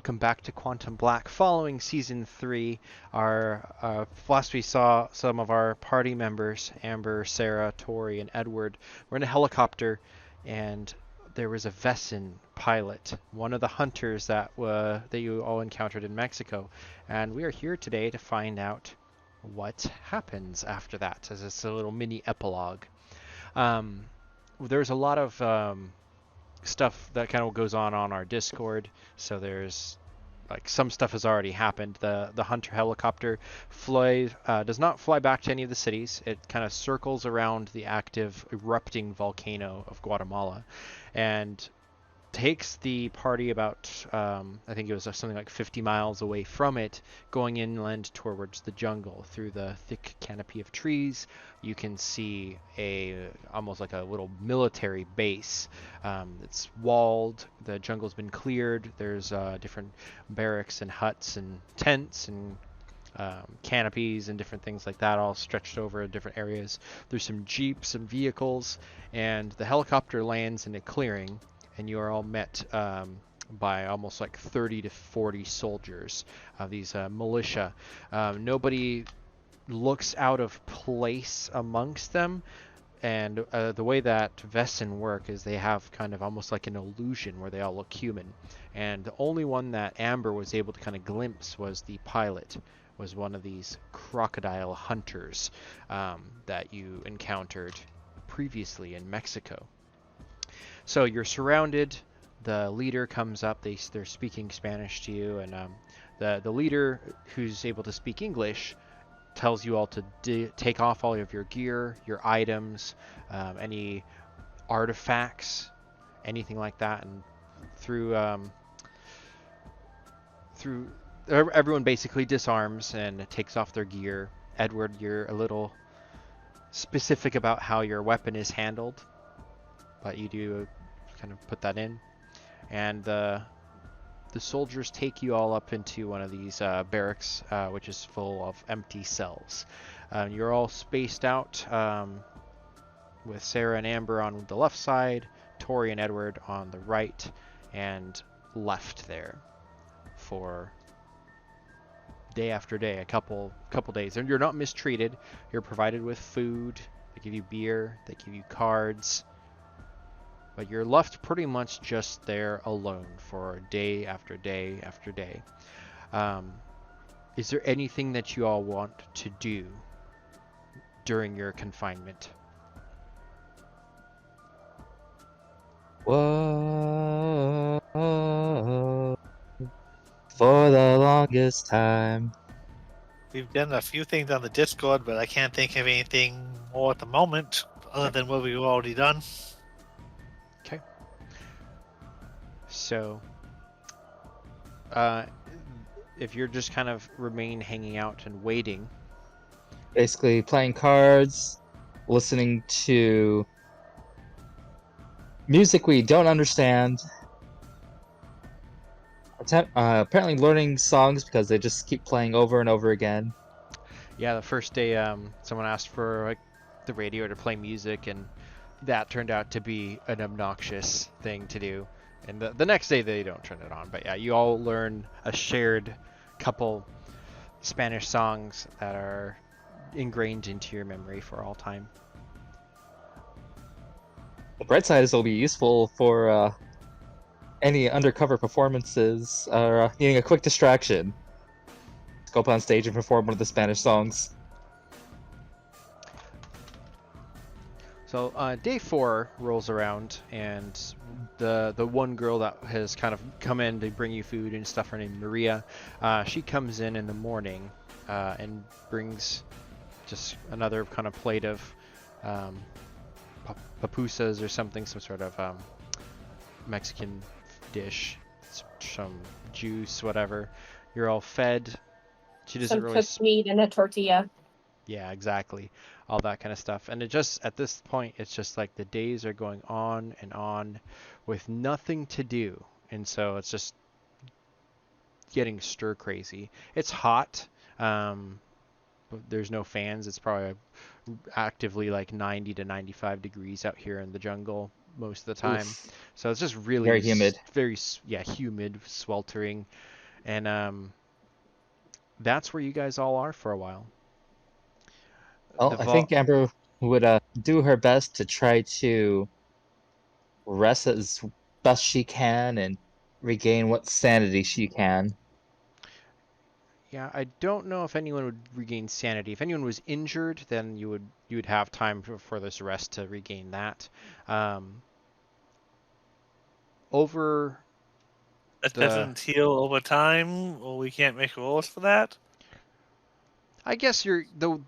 welcome back to Quantum Black. Following Season 3, last we saw some of our party members, Amber, Sarah, Tori, and Edward, were in a helicopter, and there was a Vessin pilot, one of the hunters that you all encountered in Mexico. And we are here today to find out what happens after that, as it's a little mini epilogue. There's a lot of stuff that kind of goes on our Discord. So there's like some stuff has already happened. The hunter helicopter does not fly back to any of the cities. It kind of circles around the active erupting volcano of Guatemala, and takes the party about, I think it was something like 50 miles away from it, going inland towards the jungle. Through the thick canopy of trees, you can see almost like a little military base. It's walled, the jungle's been cleared, there's different barracks and huts and tents and canopies and different things like that, all stretched over different areas. There's some jeeps and vehicles, and the helicopter lands in a clearing, and you are all met by almost like 30 to 40 soldiers of these militia. Nobody looks out of place amongst them, and the way that Vessin work is they have kind of almost like an illusion where they all look human. And the only one that Amber was able to kind of glimpse was the pilot, was one of these crocodile hunters that you encountered previously in Mexico. So you're surrounded. The leader comes up. They're speaking Spanish to you, and the leader, who's able to speak English, tells you all to take off all of your gear, your items, any artifacts, anything like that, and through everyone basically disarms and takes off their gear. Edward, you're a little specific about how your weapon is handled, but you do kind of put that in. And the soldiers take you all up into one of these barracks, which is full of empty cells. You're all spaced out, with Sarah and Amber on the left side, Tori and Edward on the right, and left there for day after day, a couple days. And you're not mistreated. You're provided with food. They give you beer. They give you cards. But you're left pretty much just there alone for day after day after day. Is there anything that you all want to do during your confinement? Whoa, for the longest time. We've done a few things on the Discord, but I can't think of anything more at the moment other than what we've already done. Okay. So, if you're just kind of remain hanging out and waiting. Basically playing cards, listening to music we don't understand. Apparently learning songs because they just keep playing over and over again. Yeah, the first day someone asked for like the radio to play music, and that turned out to be an obnoxious thing to do. And the next day they don't turn it on. But yeah, you all learn a shared couple Spanish songs that are ingrained into your memory for all time. The bright side is it'll be useful for any undercover performances or needing a quick distraction. Go up on stage and perform one of the Spanish songs. So day 4 rolls around, and the one girl that has kind of come in to bring you food and stuff, her name Maria, she comes in the morning and brings just another kind of plate of pupusas or something, some sort of Mexican dish, some juice, whatever. You're all fed. She doesn't Some really cooked meat and a tortilla. Yeah, exactly. All that kind of stuff. And it just, at this point, it's just like the days are going on and on with nothing to do. And so it's just getting stir crazy. It's hot. There's no fans. It's probably actively like 90 to 95 degrees out here in the jungle most of the time. Oof. So it's just really Very humid. Very, yeah, humid, sweltering. And that's where you guys all are for a while. Well, I think Amber would do her best to try to rest as best she can and regain what sanity she can. Yeah, I don't know if anyone would regain sanity. If anyone was injured, then you would have time for this rest to regain that. Um, over It the, doesn't heal over time, or we can't make rolls for that. I guess you're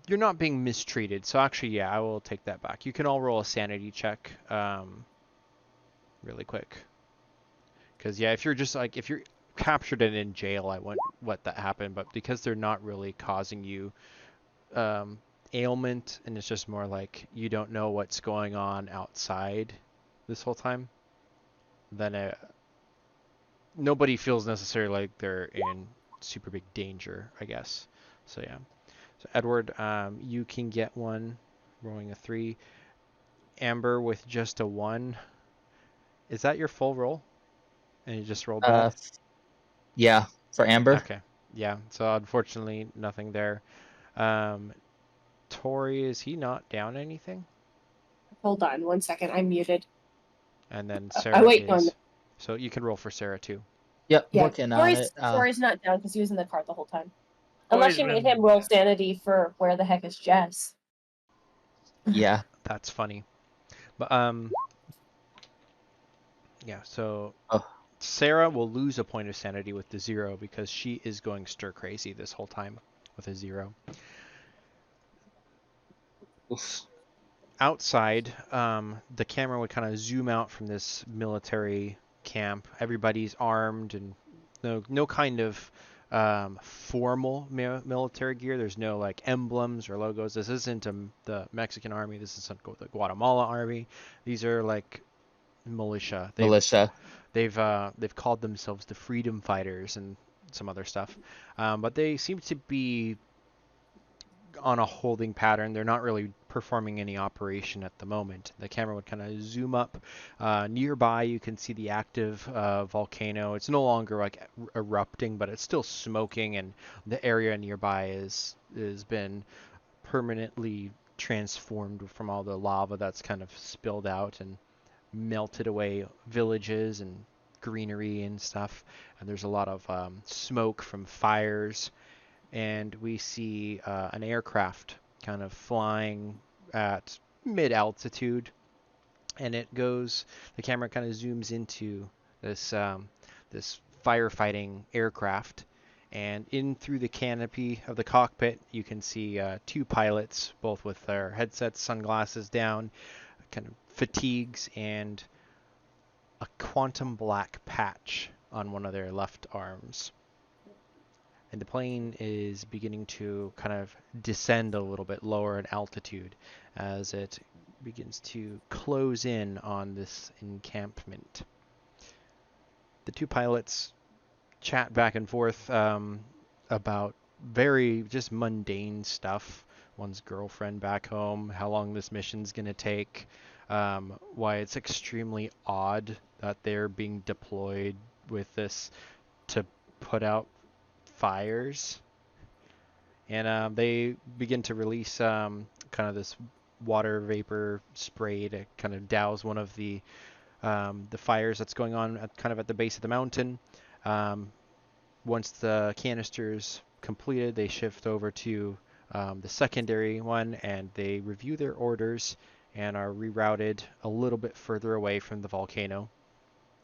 not being mistreated. So actually, yeah, I will take that back. You can all roll a sanity check, really quick. Because yeah, if you're just like if you're captured and in jail, I wouldn't let that happen. But because they're not really causing you ailment, and it's just more like you don't know what's going on outside this whole time, then nobody feels necessarily like they're in super big danger, I guess. So yeah. So Edward, you can get one, rolling a 3. Amber with just a 1. Is that your full roll? And you just rolled bad? Yeah, for Amber. Okay. Yeah. So unfortunately, nothing there. Um, Tori, is he not down anything? Hold on 1 second. I'm muted. And then Oh, Sarah wait, no, is. So you can roll for Sarah too. Yep, yeah. working on it. Tori's not down because he was in the car the whole time. Tori's Unless you made been- him roll sanity for where the heck is Jess. Yeah. That's funny. But yeah. So Oh. Sarah will lose a point of sanity with the 0 because she is going stir crazy this whole time with a 0. Oof. Outside, the camera would kind of zoom out from this military camp. Everybody's armed and no kind of formal military gear. There's no like emblems or logos. This isn't the Mexican army. This isn't the Guatemala army. These are like militia. Militia. They've called themselves the Freedom Fighters and some other stuff, but they seem to be on a holding pattern. They're not really performing any operation at the moment. The camera would kind of zoom up. Nearby, you can see the active volcano. It's no longer like erupting, but it's still smoking, and the area nearby is been permanently transformed from all the lava that's kind of spilled out and melted away villages and greenery and stuff. And there's a lot of smoke from fires, and we see an aircraft kind of flying at mid-altitude, and the camera kind of zooms into this firefighting aircraft, and in through the canopy of the cockpit you can see 2 pilots, both with their headsets, sunglasses down, kind of fatigues, and a quantum black patch on one of their left arms. And the plane is beginning to kind of descend a little bit lower in altitude as it begins to close in on this encampment. The 2 pilots chat back and forth about very just mundane stuff. One's girlfriend back home, how long this mission's going to take, why it's extremely odd that they're being deployed with this to put out fires. And they begin to release kind of this water vapor spray to kind of douse one of the fires that's going on at the base of the mountain. Once the canister's completed, they shift over to the secondary one, and they review their orders and are rerouted a little bit further away from the volcano,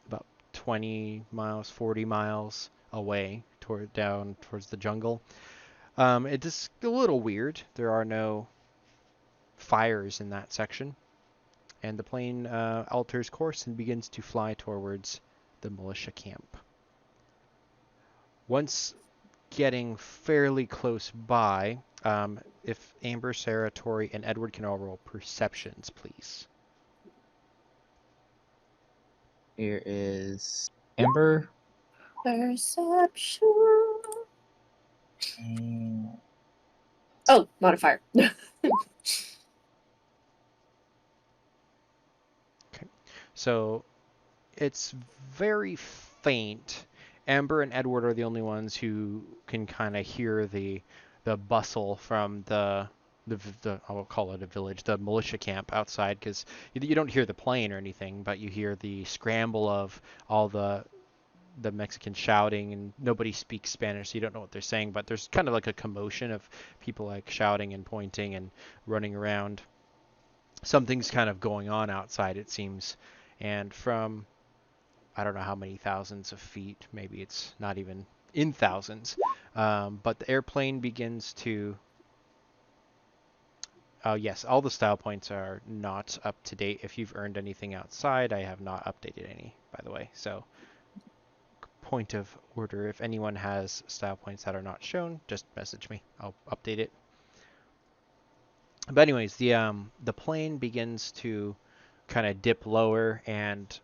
about 20 miles, 40 miles away down towards the jungle. It is a little weird. There are no fires in that section, and the plane alters course and begins to fly towards the militia camp. Once getting fairly close by, if Amber, Sarah, Tori, and Edward can all roll perceptions, please. Here is Amber. Perception. Mm, Oh, modifier. So it's very faint, Amber and Edward are the only ones who can kind of hear the bustle from the I will call it a village, the militia camp outside, because you don't hear the plane or anything, but you hear the scramble of all the Mexicans shouting, and nobody speaks Spanish, so you don't know what they're saying, but there's kind of like a commotion of people like shouting and pointing and running around. Something's kind of going on outside, it seems, and from I don't know how many thousands of feet, maybe it's not even in thousands, but the airplane begins to... yes, all the style points are not up to date. If you've earned anything outside, I have not updated any, by the way. So, point of order, if anyone has style points that are not shown, just message me. I'll update it. But anyways, the plane begins to kind of dip lower, and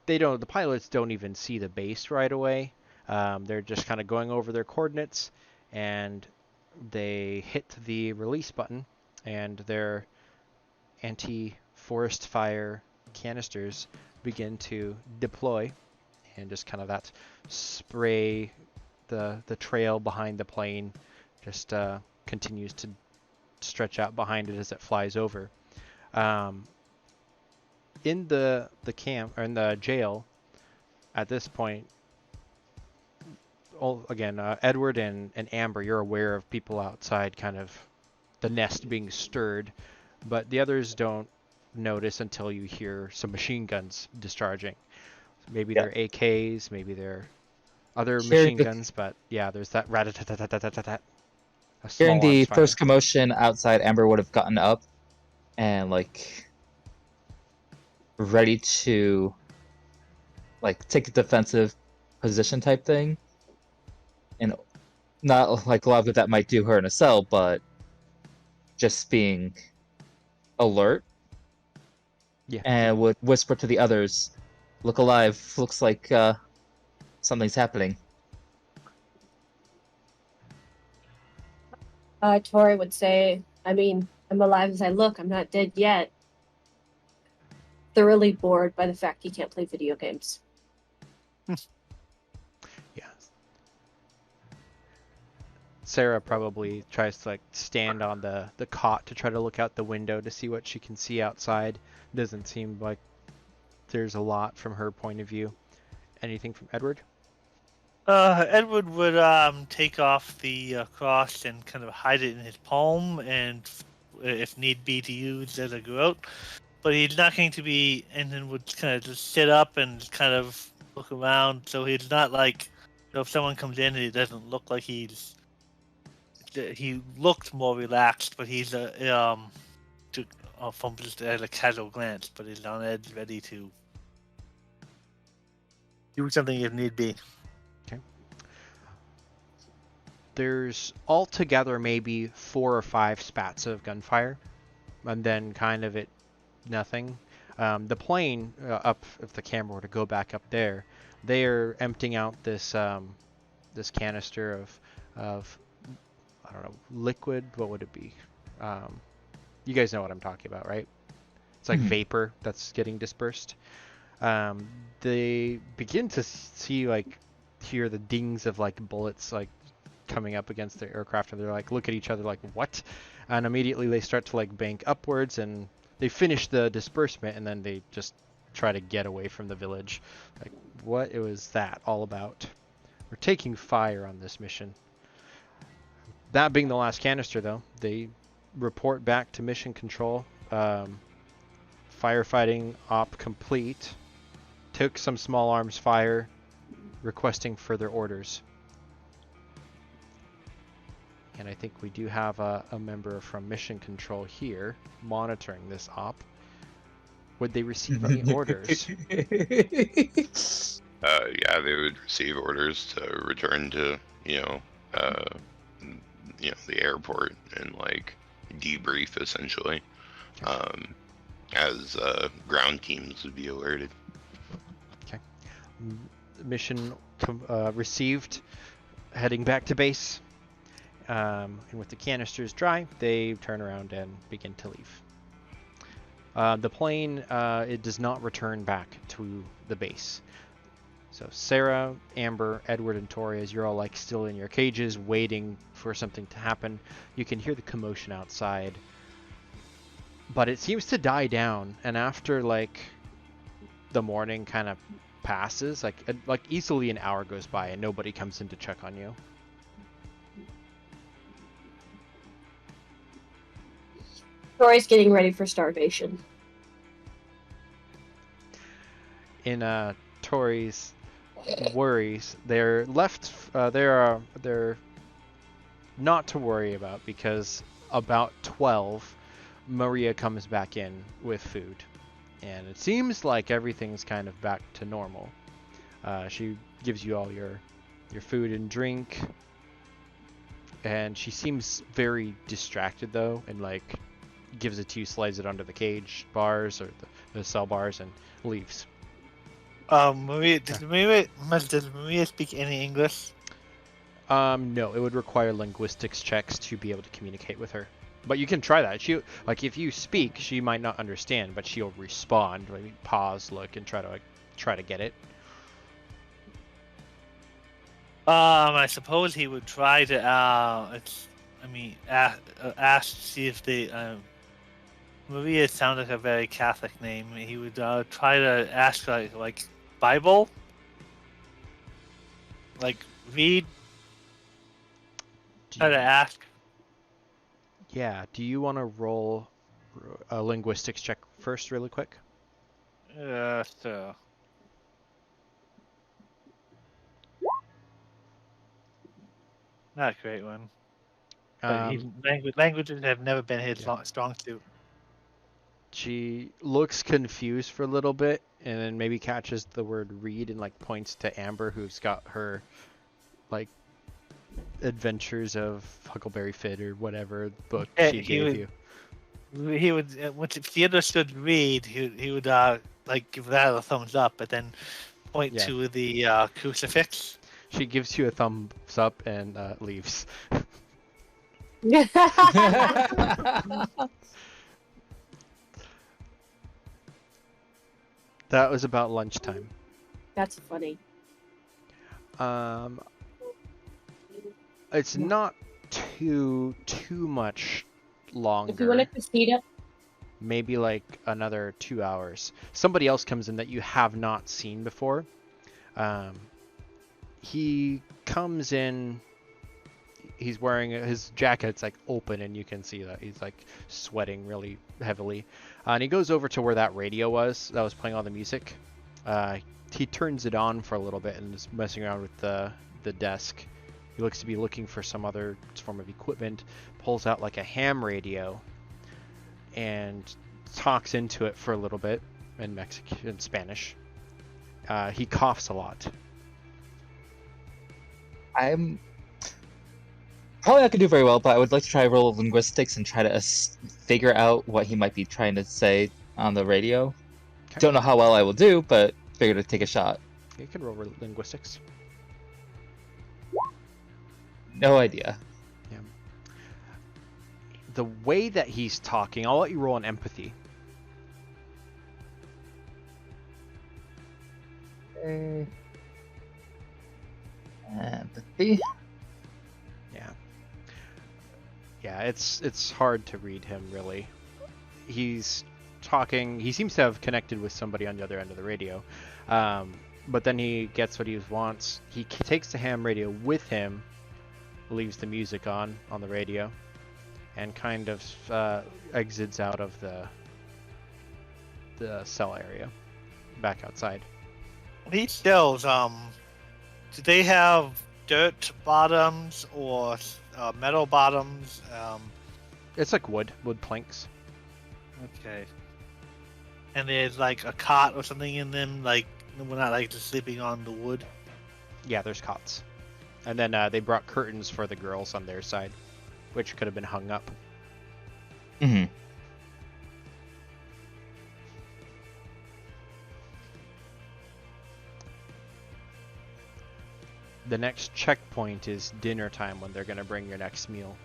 the pilots don't even see the base right away. They're just kind of going over their coordinates, and they hit the release button, and their anti-forest fire canisters begin to deploy, and just kind of that spray the trail behind the plane just continues to stretch out behind it as it flies over. In the camp, or in the jail, at this point, again, Edward and Amber, you're aware of people outside, kind of the nest being stirred, but the others don't notice until you hear some machine guns discharging. Maybe they're AKs, maybe they're other machine guns, but yeah, there's that rat-a-tat-tat-tat-tat-tat. During the first commotion outside, Amber would have gotten up and ready to take a defensive position type thing, and not like a lot of that might do her in a cell, but just being alert. Yeah. And would whisper to the others, "Look alive! Looks like something's happening." Tori would say, I mean, I'm alive as I look. I'm not dead yet. Thoroughly bored by the fact he can't play video games. Yeah. Sarah probably tries to stand on the cot to try to look out the window to see what she can see outside. Doesn't seem like there's a lot from her point of view. Anything from Edward? Edward would take off the cross and kind of hide it in his palm, and if need be, to use as a grout. But he's not going to be, and then would kind of just sit up and kind of look around. So he's not if someone comes in, it doesn't look like he looked more relaxed, but he's from just at a casual glance, but he's on edge, ready to do something if need be. Okay. There's altogether maybe 4 or 5 spats of gunfire, and then kind of nothing. The plane up, if the camera were to go back up there, they are emptying out this this canister of I don't know, liquid. What would it be? You guys know what I'm talking about, right? It's like vapor that's getting dispersed. They begin to hear the dings of bullets coming up against the aircraft, and they're look at each other like, what? And immediately they start to bank upwards, and they finish the disbursement, and then they just try to get away from the village. What was that all about? We're taking fire on this mission. That being the last canister, though, they report back to mission control. Firefighting op complete. Took some small arms fire, requesting further orders. And I think we do have a member from mission control here monitoring this op. Would they receive any orders? Yeah, they would receive orders to return to, the airport and debrief essentially, as ground teams would be alerted. Okay. Mission received. Heading back to base. And with the canisters dry, they turn around and begin to leave. The plane, it does not return back to the base. So Sarah, Amber, Edward, and Tori, as you're all like still in your cages waiting for something to happen, you can hear the commotion outside. But it seems to die down, and after like the morning kind of passes, like easily an hour goes by and nobody comes in to check on you. Tori's getting ready for starvation. In Tori's worries, they're not to worry about, because about 12 Maria comes back in with food, and it seems like everything's kind of back to normal. She gives you all your food and drink, and she seems very distracted though, and like gives it to you, slides it under the cage bars or the cell bars, and leaves. Maria, does Maria speak any English? No, it would require linguistics checks to be able to communicate with her. But you can try that. She, like, if you speak, she might not understand, but she'll respond. Maybe pause, look, and try to get it. I suppose he would try to ask to see if they Maria sounds like a very Catholic name. He would try to ask like Bible, like read. Try to ask. Yeah. Do you want to roll a linguistics check first, really quick? So. Not a great one. Languages have never been his strong suit. She looks confused for a little bit, and then maybe catches the word read and like points to Amber, who's got her like Adventures of Huckleberry Finn or whatever book she gave you. He would, once if he understood read, he would like give that a thumbs up, but then point to the crucifix. She gives you a thumbs up and leaves. That was about lunchtime. That's funny. It's not too much longer. If you wanted to speed up, maybe like another 2 hours. Somebody else comes in that you have not seen before. He comes in. He's wearing his jacket's like open, and you can see that he's like sweating really heavily. And he goes over to where that radio was that was playing all the music. He turns it on for a little bit and is messing around with the desk. He looks to be looking for some other form of equipment. Pulls out like a ham radio and talks into it for a little bit in Spanish. He coughs a lot. I'm probably not gonna do very well, but I would like to try a roll of linguistics and try to figure out what he might be trying to say on the radio. Okay. Don't know how well I will do, but figured to take a shot. You can roll linguistics. No idea. Yeah. The way that he's talking, I'll let you roll an empathy. Empathy. Yeah, it's hard to read him, really. He's talking, he seems to have connected with somebody on the other end of the radio, but then he gets what he wants. He takes the ham radio with him, leaves the music on the radio, and kind of exits out of the cell area, back outside. These cells, do they have dirt bottoms or metal bottoms? It's like wood planks. Okay. And there's like a cot or something in them, like we're not like just sleeping on the wood. Yeah, there's cots. And then they brought curtains for the girls on their side, which could have been hung up. Mm-hmm. The next checkpoint is dinner time, when they're going to bring your next meal.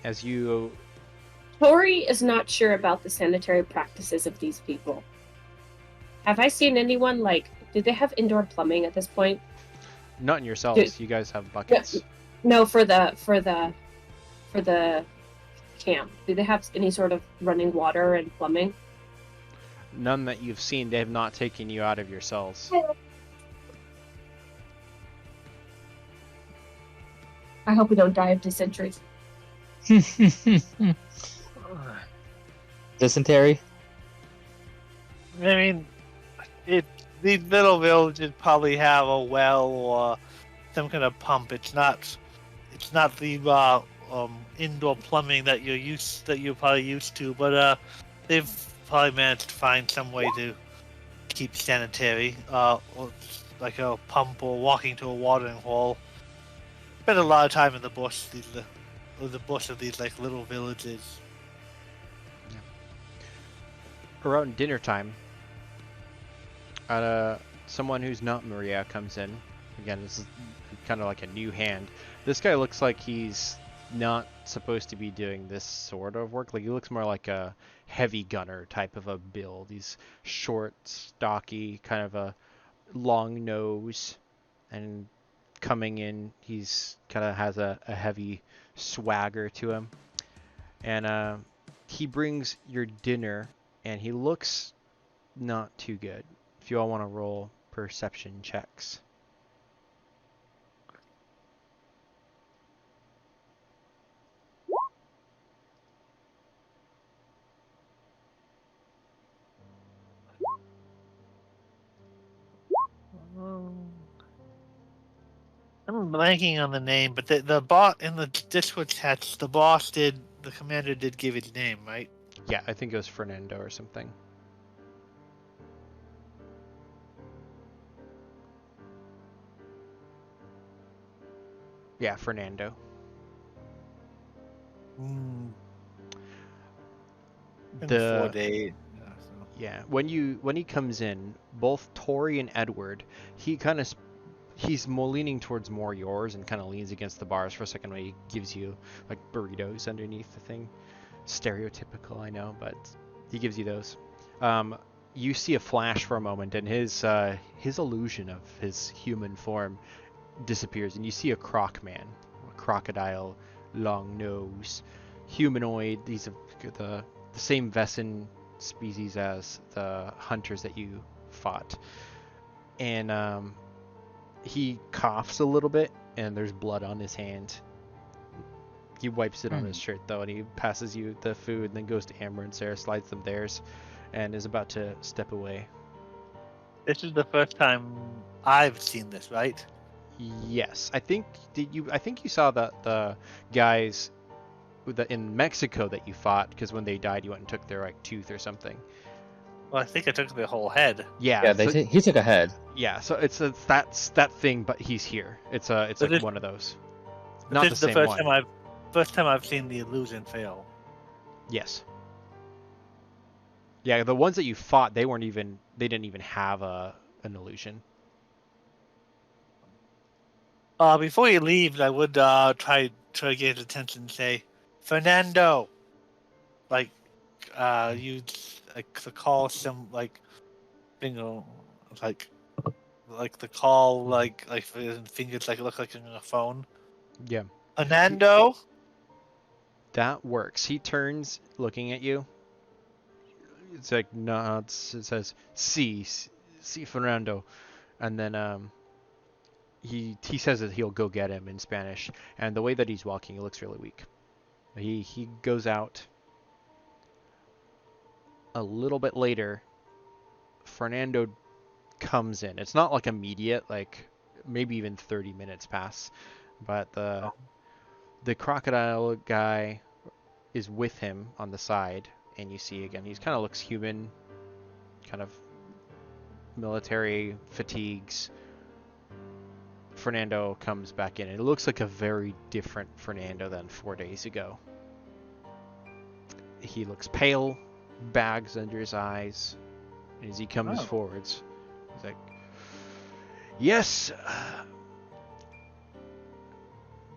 As you Tori is not sure about the sanitary practices of these people. Have I seen anyone, like, do they have indoor plumbing at this point? Not in yourselves. You guys have buckets. No, for the camp. Do they have any sort of running water and plumbing? None that you've seen. They have not taken you out of your cells. I hope we don't die of dysentery. Dysentery? I mean, these little villages probably have a well or some kind of pump. It's not the indoor plumbing that you're probably used to, but they've probably managed to find some way to keep sanitary, or like a pump or walking to a watering hole. Spent a lot of time in the bush. The bush of these like little villages. Around dinner time, someone who's not Maria comes in. Again, this is kind of like a new hand. This guy looks like he's not supposed to be doing this sort of work. Like, he looks more like a heavy gunner type of a build. He's short, stocky, kind of a long nose, and coming in, he's kind of has a heavy swagger to him. And he brings your dinner, and he looks not too good. If you all want to roll perception checks. I'm blanking on the name, but the bot in the Discord chats, the commander did give his name, right? Yeah, I think it was Fernando or something. Yeah, Fernando. Been 4 days. Yeah, when he comes in, both Tori and Edward, he's more leaning towards more yours and kind of leans against the bars for a second when he gives you like burritos underneath the thing. Stereotypical, I know, but he gives you those. You see a flash for a moment, and his illusion of his human form disappears, and you see a Croc man, a crocodile, long nose, humanoid. These are the same Vessin species as the hunters that you fought, and he coughs a little bit, and there's blood on his hand. He wipes it on his shirt though, and he passes you the food, and then goes to Amber and Sarah, slides them theirs, and is about to step away. This is the first time I've seen this, right? Yes, I think you saw the guys in Mexico that you fought, because when they died, you went and took their like tooth or something. Well, I think I took their whole head. Yeah, he took a head. Yeah, so that's that thing, but he's here. It's like one of those. Not the same one. First time I've seen the illusion fail. Yes. Yeah, the ones that you fought, they didn't even have an illusion. Before you leave, I would try to get his attention and say, Fernando, like, use like to call some like, bingo, like the call like fingers like look like in a phone. Yeah. Fernando. That works. He turns, looking at you. It's like nods. It says, "Si, Fernando," and then he says that he'll go get him in Spanish. And the way that he's walking, he looks really weak. He goes out. A little bit later, Fernando comes in. It's not like immediate, like maybe even 30 minutes pass, but the crocodile guy is with him on the side, and you see again, he kind of looks human, kind of military fatigues. Fernando comes back in, and it looks like a very different Fernando than 4 days ago. He looks pale, bags under his eyes, and as he comes forwards, he's like, "Yes."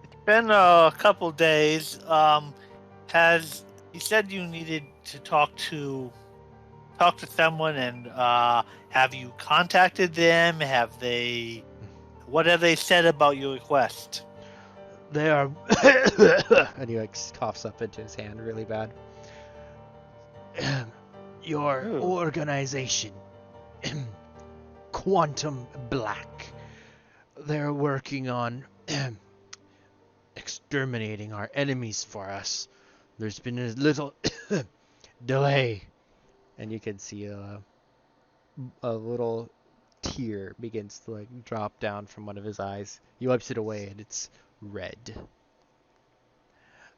It's been a couple days. Has You said you needed to talk to someone, and have you contacted them? What have they said about your request? They are, and he like coughs up into his hand really bad. Your organization, Quantum Black. They're working on exterminating our enemies for us. There's been a little delay, and you can see a little tear begins to like drop down from one of his eyes. He wipes it away, and it's red.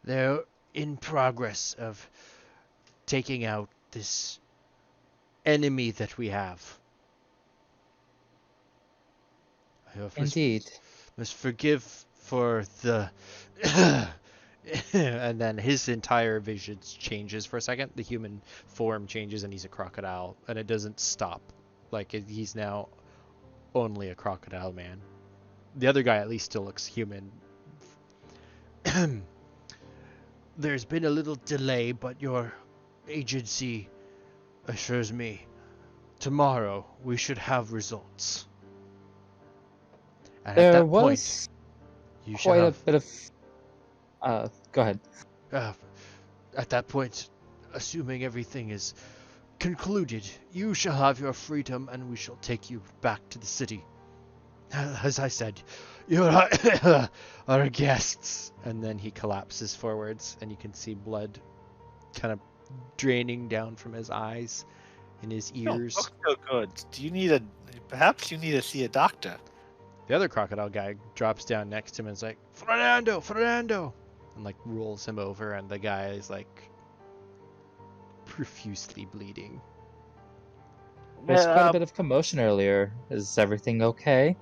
They're in progress of taking out this enemy that we have. Indeed. Must forgive for the and then his entire vision changes for a second. The human form changes and he's a crocodile, and it doesn't stop. Like he's now only a crocodile man. The other guy at least still looks human. There's been a little delay, but your agency assures me tomorrow we should have results. And There at that was point, you quite shall a bit of. Go ahead. at that point, assuming everything is concluded, you shall have your freedom, and we shall take you back to the city. As I said, you are our guests. And then he collapses forwards, and you can see blood kind of draining down from his eyes and his ears. Oh, so good. Perhaps you need to see a doctor. The other crocodile guy drops down next to him and is like, Fernando! And like rolls him over, and the guy is like profusely bleeding. There's quite a bit of commotion earlier. Is everything okay?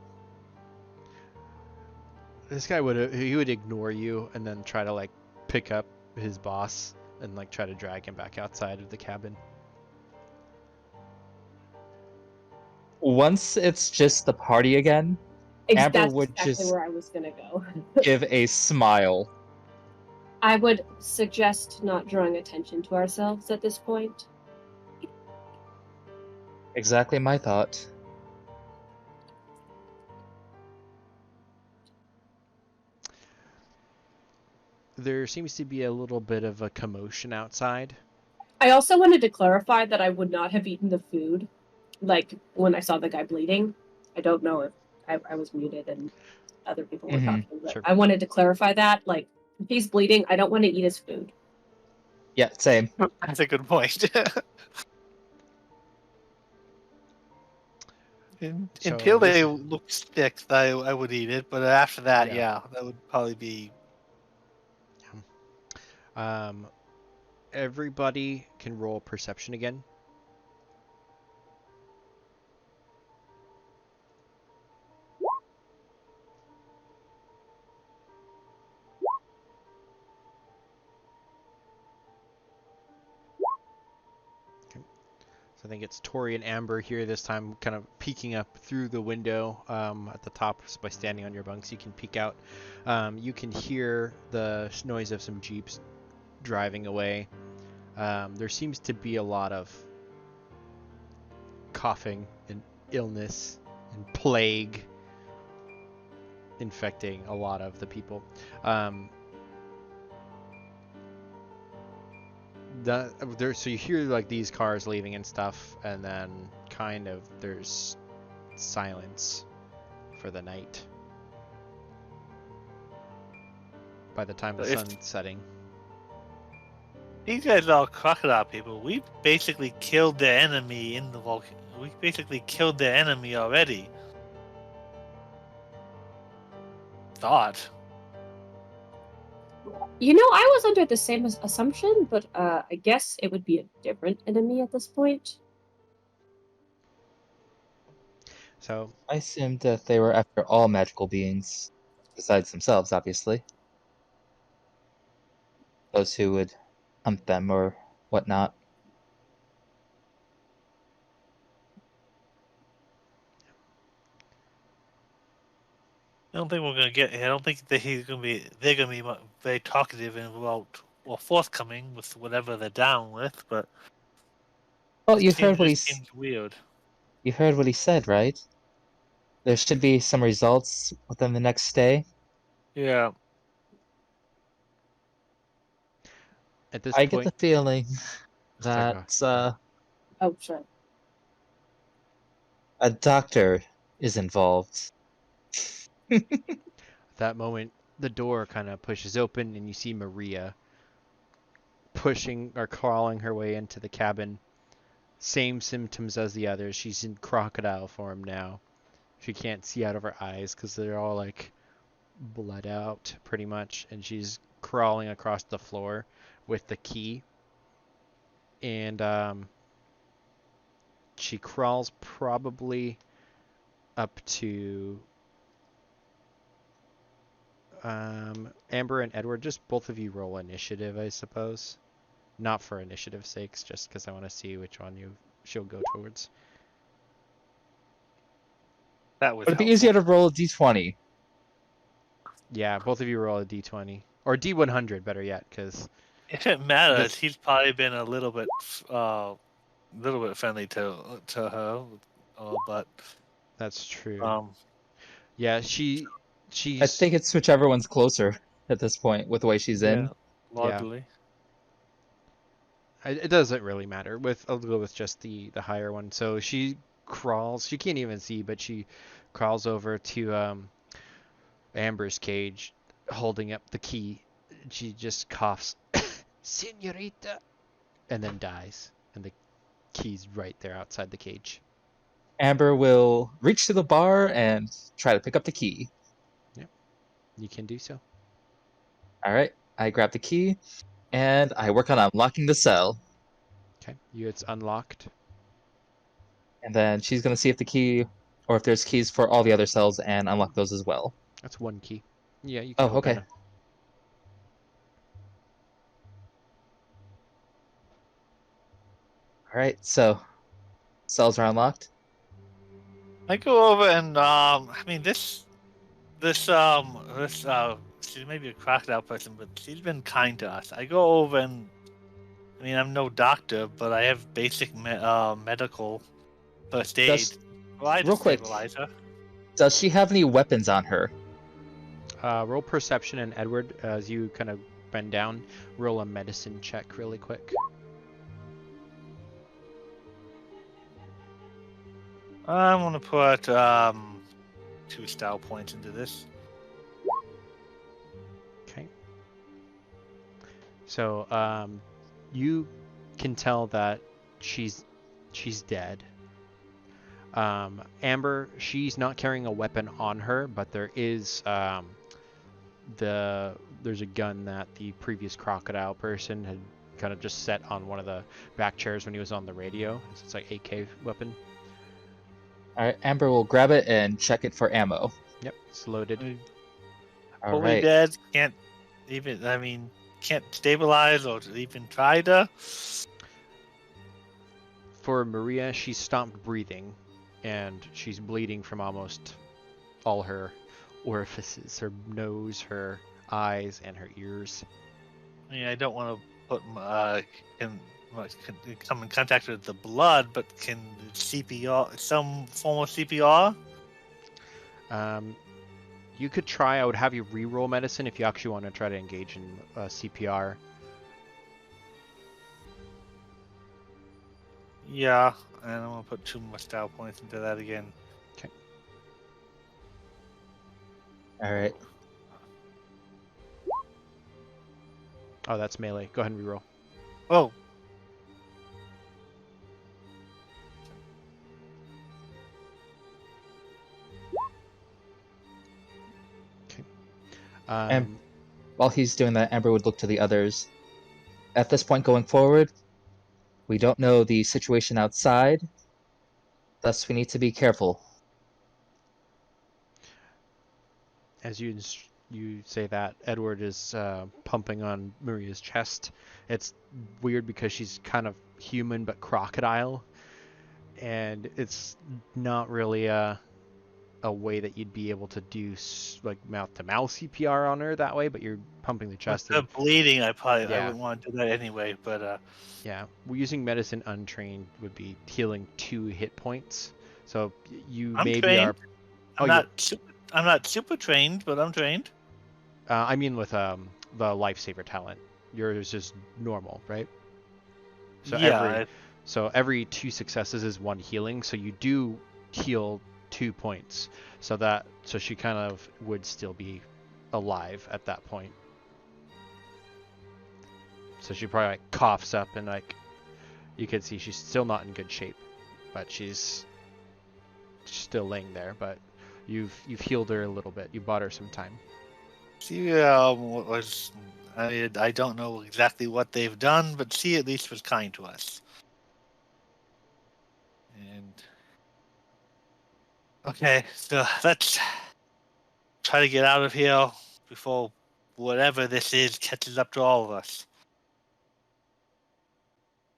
This guy would ignore you and then try to like pick up his boss and like try to drag him back outside of the cabin. Once it's just the party again, Amber That's would exactly just where I was gonna go. give a smile. I would suggest not drawing attention to ourselves at this point. Exactly my thought. There seems to be a little bit of a commotion outside. I also wanted to clarify that I would not have eaten the food, like when I saw the guy bleeding. I don't know if I was muted and other people were talking, but Sure. I wanted to clarify that. Like, if he's bleeding, I don't want to eat his food. Yeah, same. That's a good point. Until they look thick, I would eat it, but after that, yeah, that would probably be. Everybody can roll perception again. I think it's Tori and Amber here this time, kind of peeking up through the window at the top by standing on your bunks. You can peek out. You can hear the noise of some jeeps driving away. There seems to be a lot of coughing and illness and plague infecting a lot of the people. So you hear like these cars leaving and stuff, and then kind of there's silence for the night by the time the sun's setting. These guys are all crocodile people. We basically killed their enemy in the volcano. We basically killed their enemy already. Thought. You know, I was under the same assumption, but I guess it would be a different enemy at this point. So I assumed that they were after all magical beings, besides themselves, obviously. Those who would hunt them or whatnot. I don't think we're gonna get. I don't think that they're gonna be very talkative and about forthcoming with whatever they're down with, but Well, you it heard what seems weird. you heard what he said, right? There should be some results within the next day. Yeah. At this I get the point, feeling sorry, that Oh, sure. a doctor is involved. at that moment, the door kind of pushes open, and you see Maria pushing or crawling her way into the cabin. Same symptoms as the others. She's in crocodile form now. She can't see out of her eyes because they're all like bled out pretty much, and she's crawling across the floor with the key. And she crawls probably up to Amber and Edward. Just both of you roll initiative, I suppose. Not for initiative sakes, just because I want to see which one she'll go towards. That was Would it be helpful. easier to roll a d20? Yeah, both of you roll a d20 or d100, better yet, because If it matters, he's probably been a little bit friendly to her, but that's true. Yeah, she's. I think it's whichever one's closer at this point with the way she's in. largely. It doesn't really matter. I'll go with just the higher one. So she crawls. She can't even see, but she crawls over to Amber's cage, holding up the key. She just coughs, "Senorita," and then dies. And the key's right there outside the cage. Amber will reach to the bar and try to pick up the key. Yep, you can do so. All right, I grab the key and I work on unlocking the cell. Okay, it's unlocked. And then she's going to see if the key, or if there's keys for all the other cells, and unlock those as well. That's one key. Yeah, you can Oh, open okay. it. All right, so cells are unlocked. I go over and this she may be a crocodile person, but she's been kind to us. I go over and I'm no doctor, but I have basic medical first aid. Just Real quick, stabilizer. Does she have any weapons on her? Roll perception, and Edward, as you kind of bend down, roll a medicine check really quick. I'm gonna put 2 style points into this. Okay. So you can tell that she's dead. Amber, she's not carrying a weapon on her, but there is there's a gun that the previous crocodile person had kind of just set on one of the back chairs when he was on the radio. It's like AK weapon. All right, Amber will grab it and check it for ammo. Yep, it's loaded. All Fully right. dead. Can't stabilize or even try to. For Maria, she stopped breathing, and she's bleeding from almost all her orifices, her nose, her eyes, and her ears. I don't want to put come in contact with the blood, but can CPR, some form of CPR? You could try. I would have you re-roll medicine if you actually want to try to engage in CPR. Yeah, and I'm gonna put 2 more style points into that again. Okay. All right. Oh, that's melee. Go ahead and re-roll. Oh. Okay. And while he's doing that, Amber would look to the others. At this point going forward, we don't know the situation outside, thus we need to be careful. As you say that, Edward is pumping on Maria's chest. It's weird because she's kind of human but crocodile, and it's not really a way that you'd be able to do like mouth-to-mouth CPR on her that way, but you're pumping the chest. With the bleeding, I Yeah. wouldn't want to do that anyway. But yeah, we're using medicine untrained would be healing 2 hit points. So you I'm maybe trained. are. I'm not super trained, but I'm trained. I mean with the lifesaver talent. Yours is normal, right? So Yeah. every 2 successes is 1 healing. So you do heal 2 points. So she kind of would still be alive at that point. So she probably like coughs up and like you can see she's still not in good shape, but she's still laying there. But you've healed her a little bit. You bought her some time. She I don't know exactly what they've done, but she at least was kind to us. And okay, so let's try to get out of here before whatever this is catches up to all of us.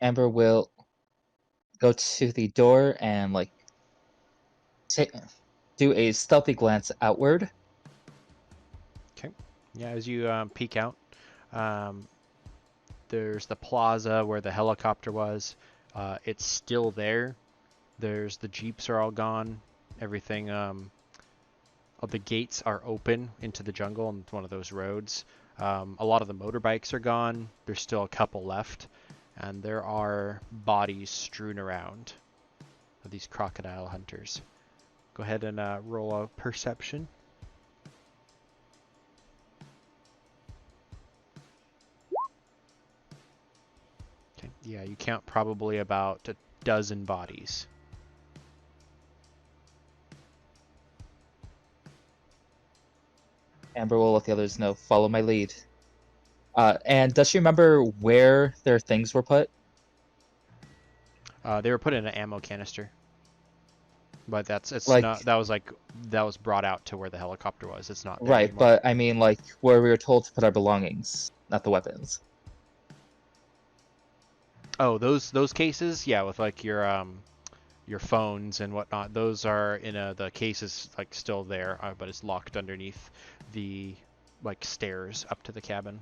Amber will go to the door and like do a stealthy glance outward. Okay. Yeah, as you peek out, there's the plaza where the helicopter was. It's still there. There's the jeeps are all gone. Everything. The gates are open into the jungle on one of those roads. A lot of the motorbikes are gone. There's still a couple left, and there are bodies strewn around of these crocodile hunters. Go ahead and roll a perception. Okay. Yeah, you count probably about a dozen bodies. Amber will let the others know, follow my lead. And does she remember where their things were put? They were put in an ammo canister. But that was brought out to where the helicopter was. It's not there right, anymore. but I mean like where we were told to put our belongings, not the weapons. Oh, those cases, yeah, with like your phones and whatnot. Those are in the cases like still there, but it's locked underneath the like stairs up to the cabin.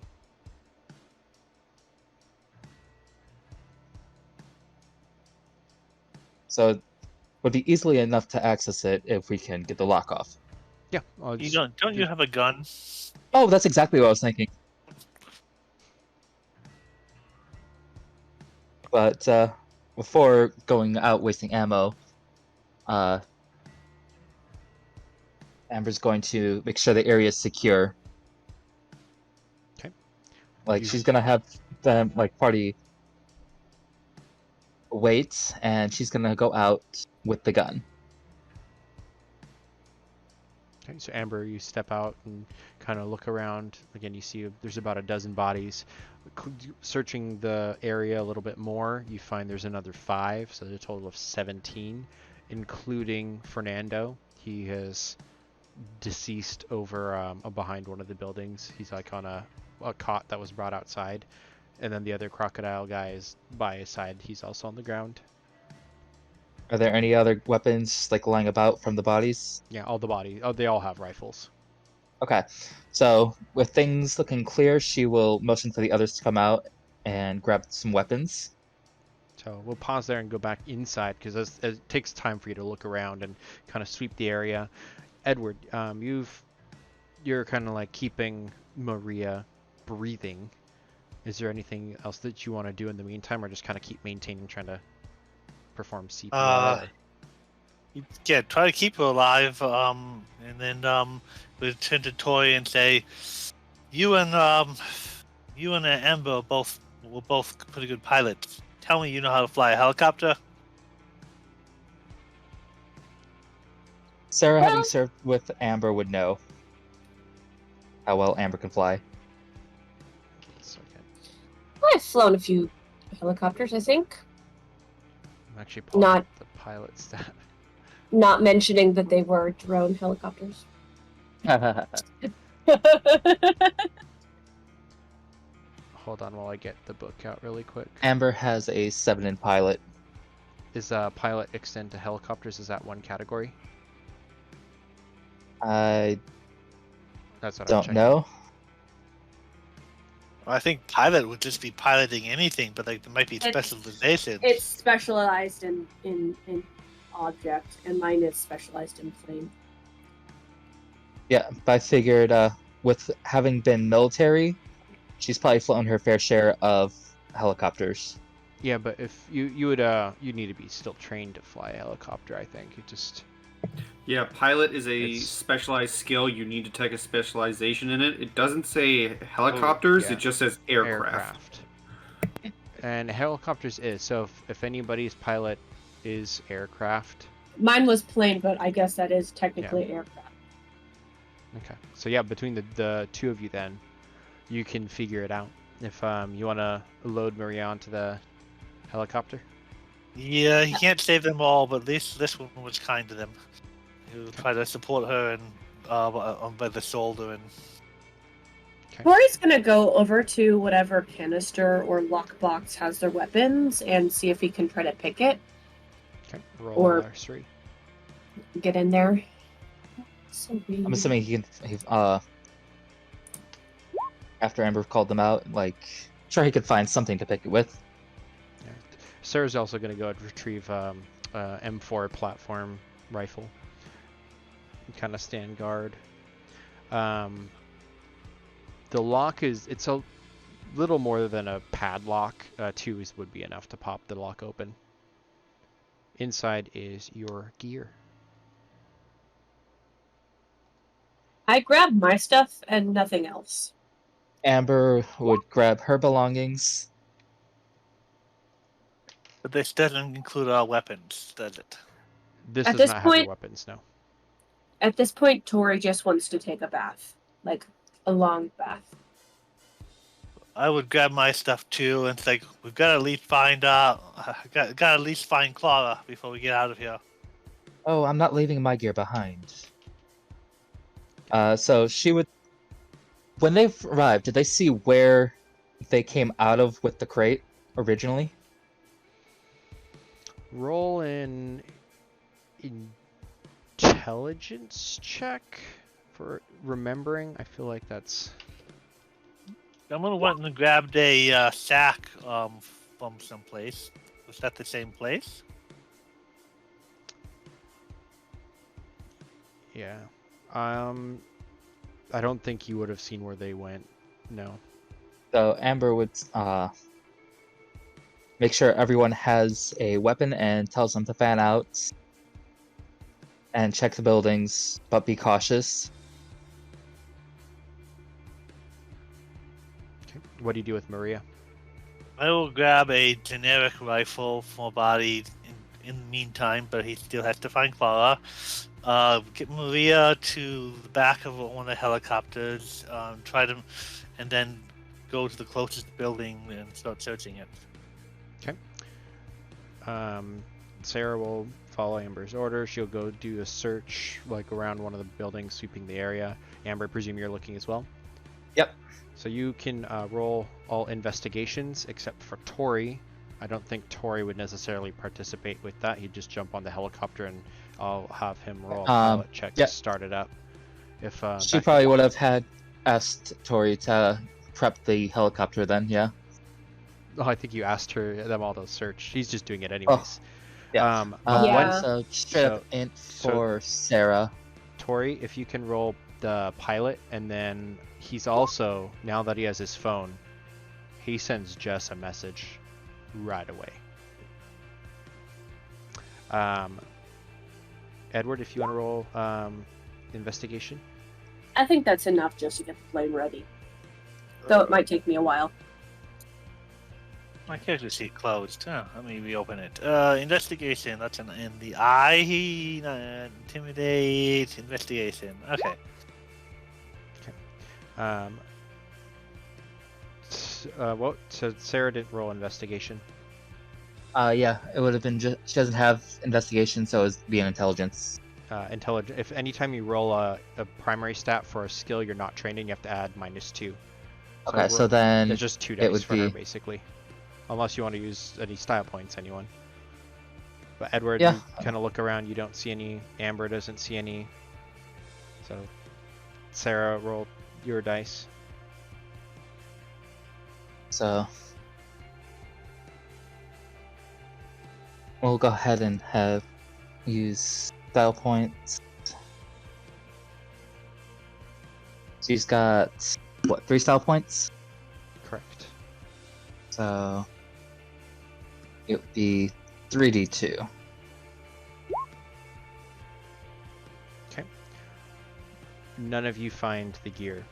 So it would be easily enough to access it if we can get the lock off. Yeah. Don't you have a gun? Oh, that's exactly what I was thinking. But before going out wasting ammo, Amber's going to make sure the area is secure. Okay. Like she's gonna have them like party wait, and she's gonna go out with the gun. Okay, so Amber, you step out and kind of look around. Again, you see there's about a dozen bodies. Searching the area a little bit more, you find there's another 5, so there's a total of 17, including Fernando. He has deceased over behind one of the buildings. He's like on a cot that was brought outside, and then the other crocodile guy is by his side. He's also on the ground. Are there any other weapons like lying about from the bodies? Yeah, all the bodies. Oh, they all have rifles. Okay, so with things looking clear, she will motion for the others to come out and grab some weapons. So we'll pause there and go back inside because it takes time for you to look around and kind of sweep the area. Edward, you're kind of like keeping Maria breathing. Is there anything else that you want to do in the meantime, or just kind of keep maintaining, trying to perform CPR? Yeah, try to keep her alive. And then we turn to Tori and say, "You and Amber were both pretty good pilots. Tell me, you know how to fly a helicopter?" Sarah, having served with Amber, would know how well Amber can fly. I've flown a few helicopters, I think. I'm actually pulling up the pilot stat. Not mentioning that they were drone helicopters. Hold on while I get the book out really quick. Amber has a 7 in pilot. Is pilot extend to helicopters? Is that one category? I That's what I'm don't checking. know. I think pilot would just be piloting anything, but like there might be specializations. It's specialized in object, and mine is specialized in plane. Yeah, but I figured with having been military, she's probably flown her fair share of helicopters. Yeah, but if you need to be still trained to fly a helicopter. I think you just. Yeah, pilot is a It's- specialized skill. You need to take a specialization in it. It doesn't say helicopters, yeah. it just says aircraft. And helicopters is so if anybody's pilot is aircraft. Mine was plane, but I guess that is technically aircraft. Okay. So yeah, between the two of you then, you can figure it out. If you want to load Maria onto the helicopter. Yeah, he can't save them all, but at least this one was kind to them. He'll try to support her and by the shoulder and. Tori's gonna go over to whatever canister or lockbox has their weapons and see if he can try to pick it. Okay. Roll Or- R3. Get in there. So I'm assuming he can. After Amber called them out, like, sure he could find something to pick it with. Yeah. Sarah's also going to go and retrieve M4 platform rifle. Kind of stand guard. The lock it's a little more than a padlock. 2 would be enough to pop the lock open. Inside is your gear. I grabbed my stuff and nothing else. Amber would grab her belongings. But this doesn't include our weapons, does it? This At does this not have your point- weapons, no. At this point, Tori just wants to take a bath. Like, a long bath. I would grab my stuff too, and it's like we've got to at least find got to at least find Clara before we get out of here. Oh, I'm not leaving my gear behind. So she would. When they arrived, did they see where they came out of with the crate originally? Roll an intelligence check for remembering. I feel like that's. I'm gonna went and grabbed a sack from someplace. Was that the same place? Yeah. I don't think you would have seen where they went. No. So Amber would make sure everyone has a weapon and tells them to fan out and check the buildings, but be cautious. Okay. What do you do with Maria? I will grab a generic rifle for a body in the meantime, but he still has to find Clara. Get Maria to the back of one of the helicopters, and then go to the closest building and start searching it. Sarah will follow Amber's order. She'll go do a search, like around one of the buildings, sweeping the area. Amber, I presume you're looking as well? Yep. So you can roll all investigations except for Tori. I don't think Tori would necessarily participate with that. He'd just jump on the helicopter and I'll have him roll a pilot check yep. to start it up. If She probably would have asked Tori to prep the helicopter then, yeah? Oh, I think you asked them all to search. He's just doing it anyways. yeah. But Yeah. So straight up int for Sarah. Tori, if you can roll the pilot, and then he's also, now that he has his phone, he sends Jess a message right away. Edward, if you want to roll investigation. I think that's enough just to get the plane ready. Though it might take me a while. My character sheet closed. Oh, let me reopen it. Investigation. That's in the eye. Intimidate. Investigation. Okay. So Sarah didn't roll investigation. Yeah, it would have been she doesn't have investigation, so it would be an intelligence. Intelligence. If anytime you roll a primary stat for a skill you're not trained in, you have to add -2. Okay, so then it's just 2 it dice would for her, be- basically. Unless you want to use any style points, anyone. But Edward, Yeah. you kind of look around, you don't see any. Amber doesn't see any. So, Sarah, roll your dice. So we'll go ahead and use style points. She's got what, 3 style points? Correct. So it would be 3d2. Okay. None of you find the gear.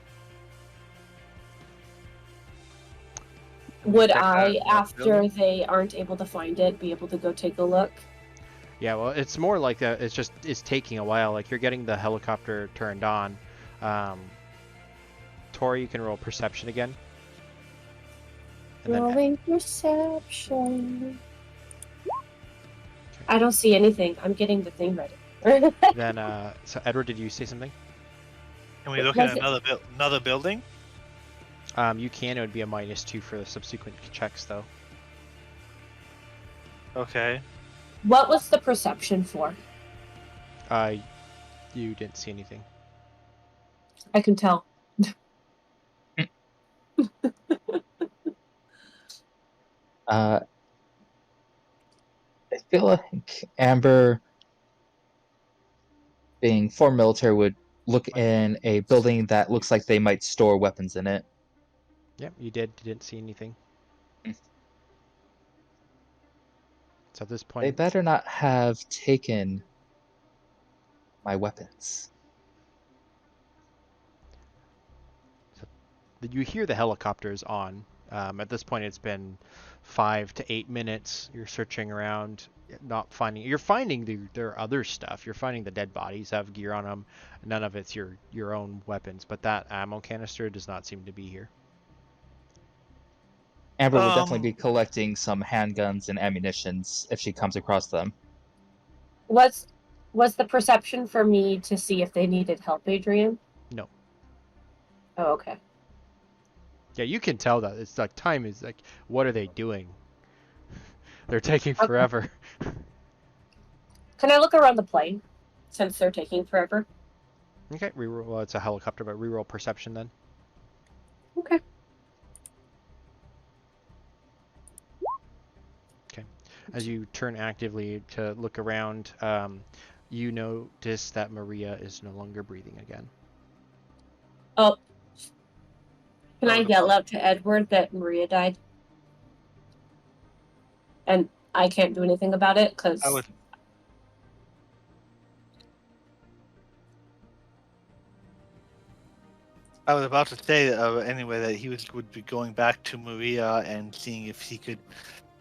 Would Check I, that after building. they aren't able to find it, be able to go take a look? Yeah, well, it's more like that. It's taking a while. Like, you're getting the helicopter turned on. Tori, you can roll perception again. And then Rolling perception. I don't see anything. I'm getting the thing ready. so Edward, did you say something? Can we look Was at it- another building? You can. It would be a -2 for the subsequent checks, though. Okay. What was the perception for? You didn't see anything. I can tell. I feel like Amber, being former military, would look in a building that looks like they might store weapons in it. Yep, you did. You didn't see anything. So at this They point, better not have taken my weapons. you hear the helicopters on. At this point, it's been 5 to 8 minutes. You're searching around, not finding. You're finding their other stuff. You're finding the dead bodies have gear on them. None of it's your own weapons, but that ammo canister does not seem to be here. Amber would definitely be collecting some handguns and ammunitions if she comes across them. Was the perception for me to see if they needed help, Adrian? No. Oh, okay. Yeah, you can tell that it's like time is like, what are they doing? They're taking forever. Can I look around the plane since they're taking forever? Okay, reroll. Well, it's a helicopter, but reroll perception then. Okay. As you turn actively to look around, you notice that Maria is no longer breathing again. Oh. Can I yell out to Edward that Maria died? And I can't do anything about it because I was about to say anyway that he would be going back to Maria and seeing if he could,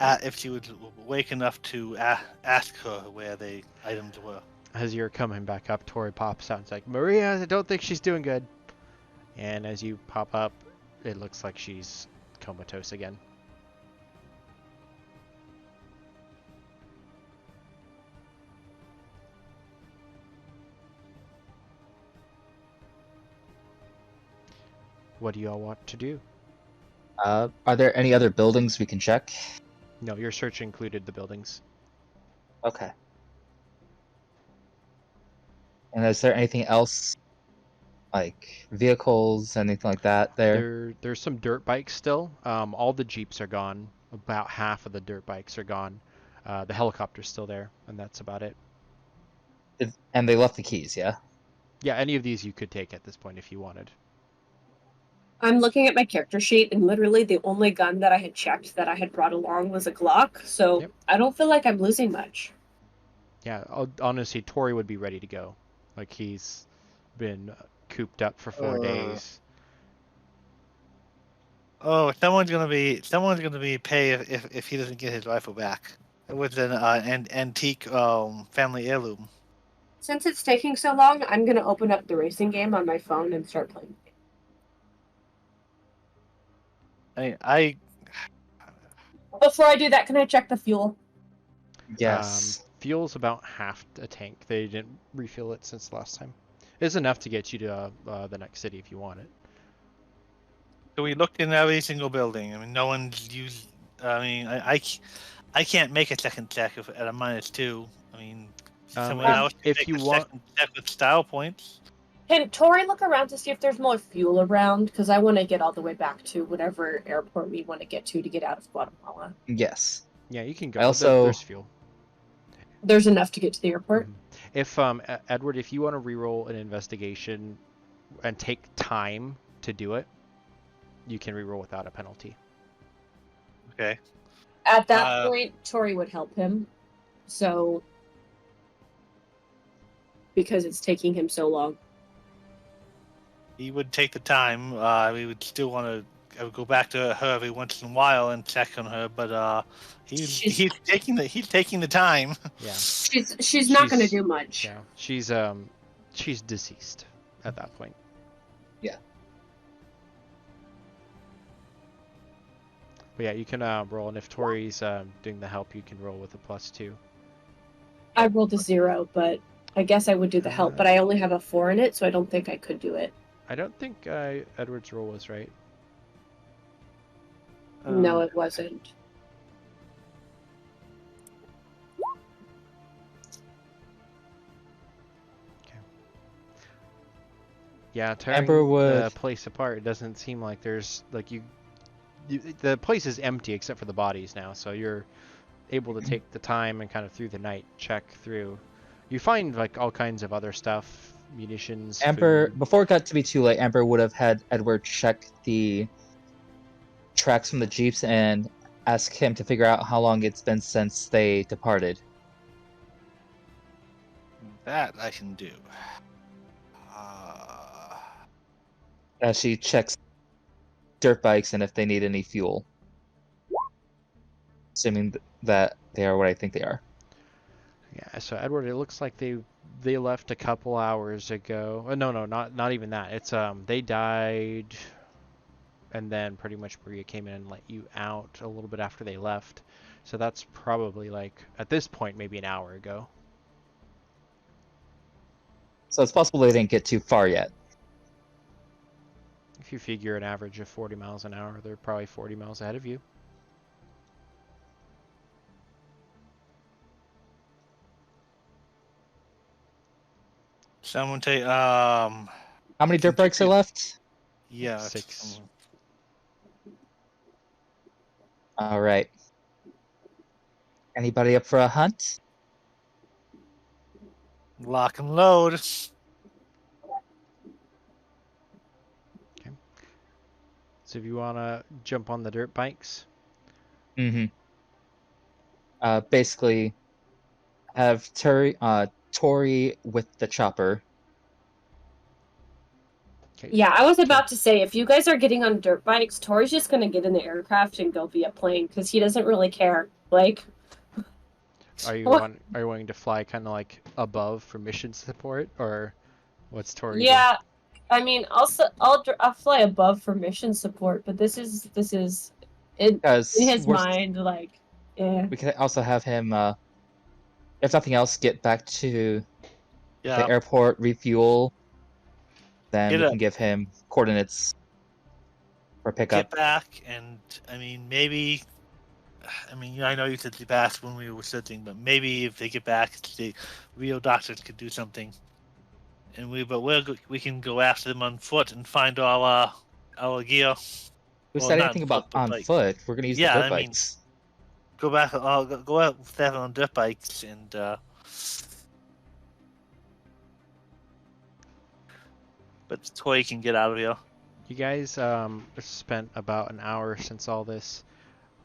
if she was awake enough to ask her where the items were. As you're coming back up, Tori pops out. It's like, Maria, I don't think she's doing good. And as you pop up, it looks like she's comatose again. What do you all want to do? Are there any other buildings we can check? No, your search included the buildings. Okay. And is there anything else, like vehicles, anything like that There's some dirt bikes still. All the Jeeps are gone. About half of the dirt bikes are gone. The helicopter's still there, and that's about it. And they left the keys, yeah? Yeah, any of these you could take at this point if you wanted. I'm looking at my character sheet, and literally the only gun that I had checked that I had brought along was a Glock, so Yep. I don't feel like I'm losing much. Yeah, honestly, Tori would be ready to go. Like, he's been cooped up for 4 days. Oh, someone's gonna be pay if he doesn't get his rifle back. It was an antique family heirloom. Since it's taking so long, I'm going to open up the racing game on my phone and start playing. Before I do that, can I check the fuel? Yes. Fuel's about half a tank. They didn't refill it since last time. It's enough to get you to the next city if you want it. So we looked in every single building. I mean, no one's used. I mean, I can't make a second check at a -2. I mean, someone else if can you make a want, second check with style points. Can Tori look around to see if there's more fuel around? Because I want to get all the way back to whatever airport we want to get out of Guatemala. Yes. Yeah, you can go. I also- There's fuel. There's enough to get to the airport. If Edward, if you want to reroll an investigation and take time to do it, you can reroll without a penalty. Okay. At that point, Tori would help him. So, because it's taking him so long. He would take the time. We would still want to go back to her every once in a while and check on her, but he's taking the time. Yeah. She's not going to do much. Yeah. She's deceased at that point. Yeah. But yeah, you can roll, and if Tori's doing the help, you can roll with a +2. I rolled a 0, but I guess I would do the help. But I only have a 4 in it, so I don't think I could do it. I don't think Edward's roll was right. No, it wasn't. Yeah, tearing Amber would- the place apart, it doesn't seem like there's like the place is empty except for the bodies now, so you're able to take the time and kind of through the night check through. You find like all kinds of other stuff, munitions. Amber, food. before it got to be too late, Amber would have had Edward check the tracks from the jeeps and ask him to figure out how long it's been since they departed. That I can do. As she checks dirt bikes and if they need any fuel. Assuming that they are what I think they are. Yeah, so Edward, it looks like they left a couple hours ago. No, not even that. It's they died, and then pretty much Maria came in and let you out a little bit after they left. So that's probably like at this point maybe an hour ago. So it's possible they didn't get too far yet. If you figure an average of 40 miles an hour, they're probably 40 miles ahead of you. Someone take How many dirt bikes are left? yeah, 6. All right. Anybody up for a hunt? Lock and load. So if you want to jump on the dirt bikes, Mm-hmm. Basically, have Tori with the chopper. okay. Yeah, I was about to say, if you guys are getting on dirt bikes, Tori's just going to get in the aircraft and go via plane, because he doesn't really care. Like, Are you What? are you wanting to fly kind of like above for mission support, or what's Tori? yeah, I mean, I'll fly above for mission support, but this is in Because his mind, like, yeah. we can also have him, if nothing else, get back to Yeah. the airport, refuel. Then Get we a- can give him coordinates for pickup. Get back, and I mean, maybe. I mean, I know you said the past when we were sitting, but maybe if they get back, the real doctors could do something. And we can go after them on foot and find all our gear. Who Well, said not anything on about foot, but on bike. foot? We're gonna use Yeah, the dirt I mean- bikes. Go back. Go out with that on dirt bikes and. But Toy can get out of here. You guys spent about an hour since all this.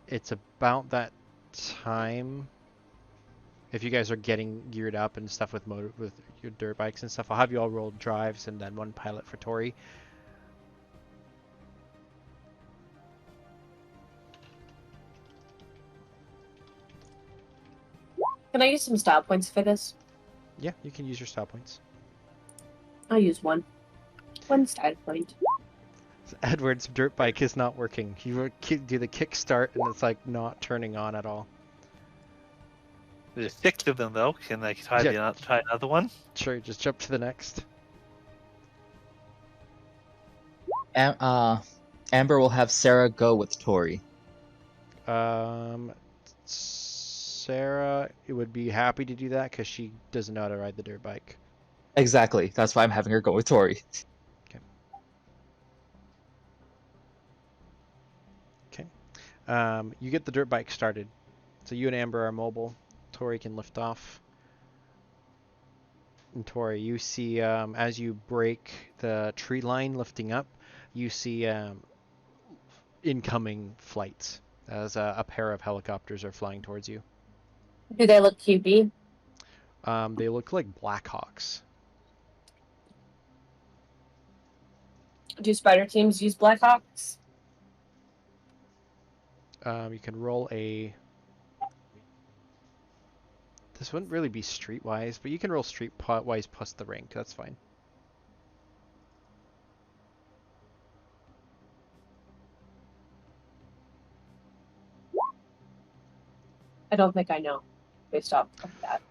It's about that time. If you guys are getting geared up and stuff with your dirt bikes and stuff, I'll have you all roll drives and then one pilot for Tori. Can I use some style points for this? Yeah, you can use your style points. I'll use one. One style point. Edward's dirt bike is not working. You do the kickstart and it's like not turning on at all. There's 6 of them though. Can I try try another one? Sure, just jump to the next. Amber will have Sarah go with Tori. Sarah would be happy to do that because she doesn't know how to ride the dirt bike. Exactly. That's why I'm having her go with Tori. Okay. You get the dirt bike started. So you and Amber are mobile. Tori can lift off. And Tori, you see as you break the tree line lifting up, you see incoming flights as a pair of helicopters are flying towards you. Do they look QB? They look like Blackhawks. Do spider teams use Blackhawks? You can roll a... This wouldn't really be streetwise, but you can roll streetwise plus the rank. That's fine. I don't think I know, based off of that.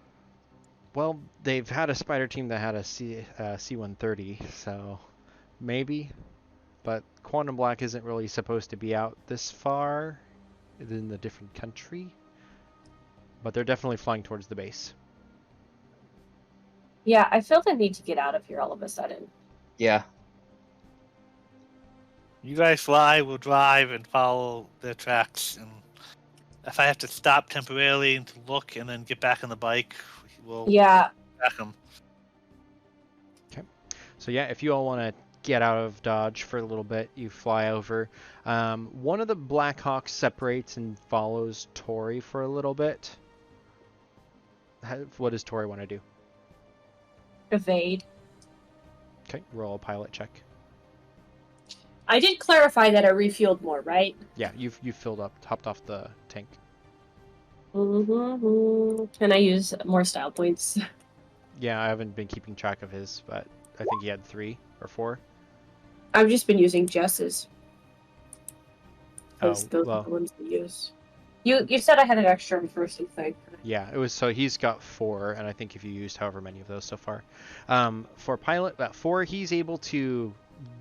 Well, they've had a spider team that had a C-130, so maybe. But Quantum Black isn't really supposed to be out this far in a different country. But they're definitely flying towards the base. Yeah, I feel the need to get out of here all of a sudden. Yeah. You guys fly, we'll drive and follow their tracks. And if I have to stop temporarily and to look and then get back on the bike, we'll back them. Okay. So yeah, if you all want to get out of Dodge for a little bit, you fly over. One of the Blackhawks separates and follows Tori for a little bit. What does Tori want to do? Evade. Okay, roll a pilot check. I did clarify that I refueled more, right? Yeah, you've filled up, hopped off the tank. Mm-hmm. Can I use more style points? Yeah, I haven't been keeping track of his, but I think he had 3 or 4. I've just been using Jess's. Oh, Those well. are the ones to use. You said I had an extra in first thing. Yeah, it was, so he's got 4, and I think if you used however many of those so far. For pilot, at 4, he's able to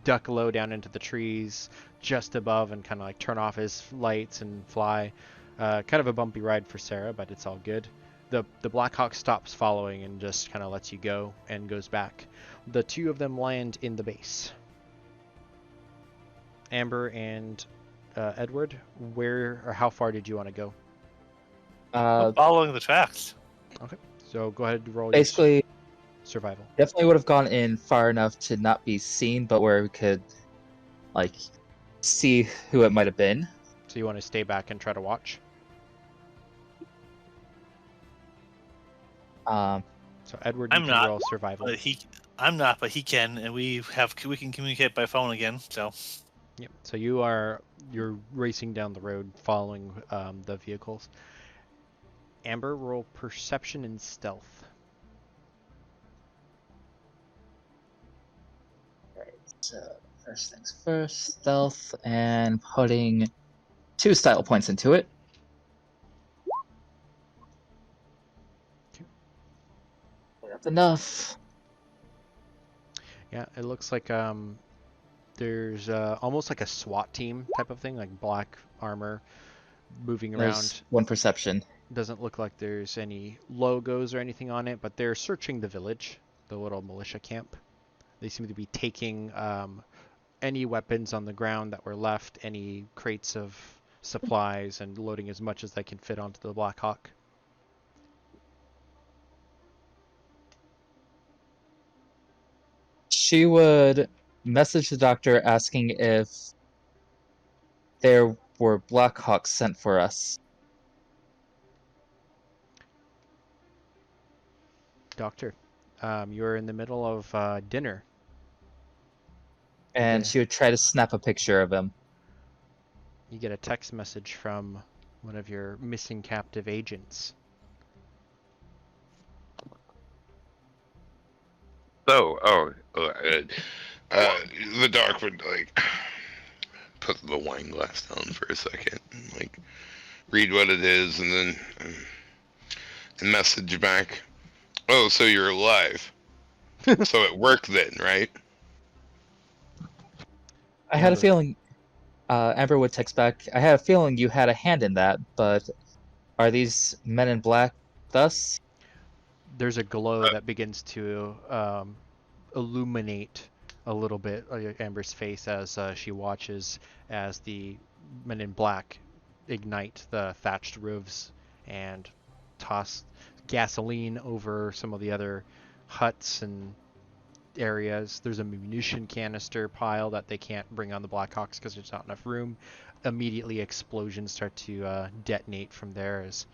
duck low down into the trees just above and kind of like turn off his lights and fly. Kind of a bumpy ride for Sarah, but it's all good. The Blackhawk stops following and just kind of lets you go and goes back. The 2 of them land in the base. Amber and Edward, where or how far did you want to go? Following the tracks. Okay, so go ahead and roll Basically, your survival. definitely would have gone in far enough to not be seen, but where we could, like, see who it might have been. So you want to stay back and try to watch? Um, So Edward, you I'm can not, roll survival. I'm not, but he can, and we can communicate by phone again. So. Yep. So you're racing down the road, following the vehicles. Amber, roll perception and stealth. Right. So first things first, stealth, and putting 2 style points into it. That's enough. Yeah, it looks like there's almost like a SWAT team type of thing, like black armor moving around. There's 1 perception. Doesn't look like there's any logos or anything on it, but they're searching the village, the little militia camp. They seem to be taking any weapons on the ground that were left, any crates of supplies, and loading as much as they can fit onto the Blackhawk. She would message the doctor asking if there were Blackhawks sent for us. Doctor, you're in the middle of dinner. And Okay. she would try to snap a picture of him. You get a text message from one of your missing captive agents. The doc would like put the wine glass down for a second, and, like read what it is, and then and message back. Oh, so you're alive? So it worked then, right? I had a feeling. Amber would text back. I had a feeling you had a hand in that, but are these men in black thus? there's a glow that begins to illuminate a little bit Amber's face as she watches as the men in black ignite the thatched roofs and toss gasoline over some of the other huts and areas. There's a munition canister pile that they can't bring on the Blackhawks because there's not enough room. Immediately explosions start to detonate from there as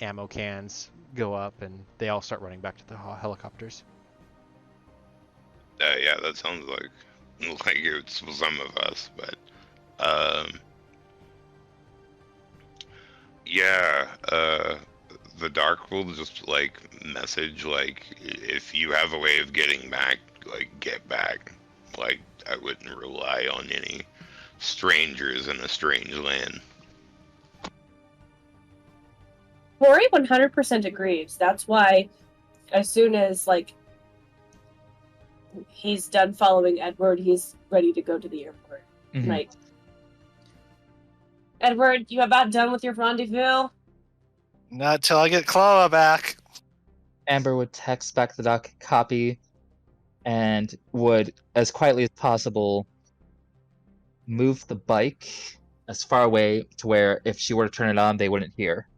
ammo cans go up and they all start running back to the helicopters. Yeah, that sounds like it's some of us, but yeah, the Dark will just like message like if you have a way of getting back, like get back. Like I wouldn't rely on any strangers in a strange land. Tori 100% agrees. That's why as soon as like he's done following Edward, he's ready to go to the airport. Mhm. Like, Edward, you about done with your rendezvous? Not till I get Clara back. Amber would text back the doc copy and would, as quietly as possible, move the bike as far away to where if she were to turn it on, they wouldn't hear.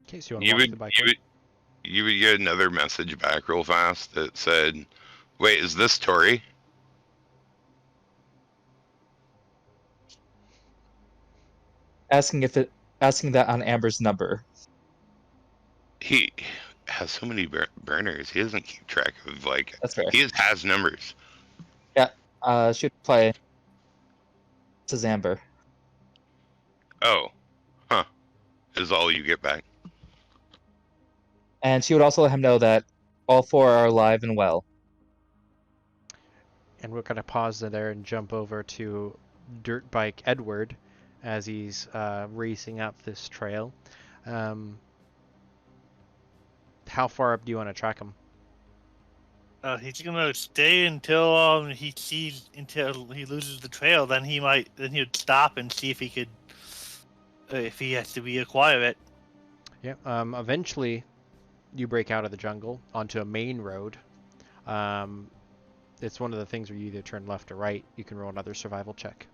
Okay, so you want to walk the bike? You would get another message back real fast that said, "Wait, is this Tori?" Asking that on Amber's number. He has so many burners. He doesn't keep track of like. That's fair. He just has numbers. Yeah. She would play. This is Amber. Oh, huh. Is all you get back. And she would also let him know that all four are alive and well. And we're going to pause there and jump over to Dirt Bike Edward as he's racing up this trail. How far up do you want to track him? He's gonna stay until he loses the trail. Then he would stop and see if he could, if he has to reacquire it. Yeah. Eventually, you break out of the jungle onto a main road. It's one of the things where you either turn left or right. You can roll another survival check.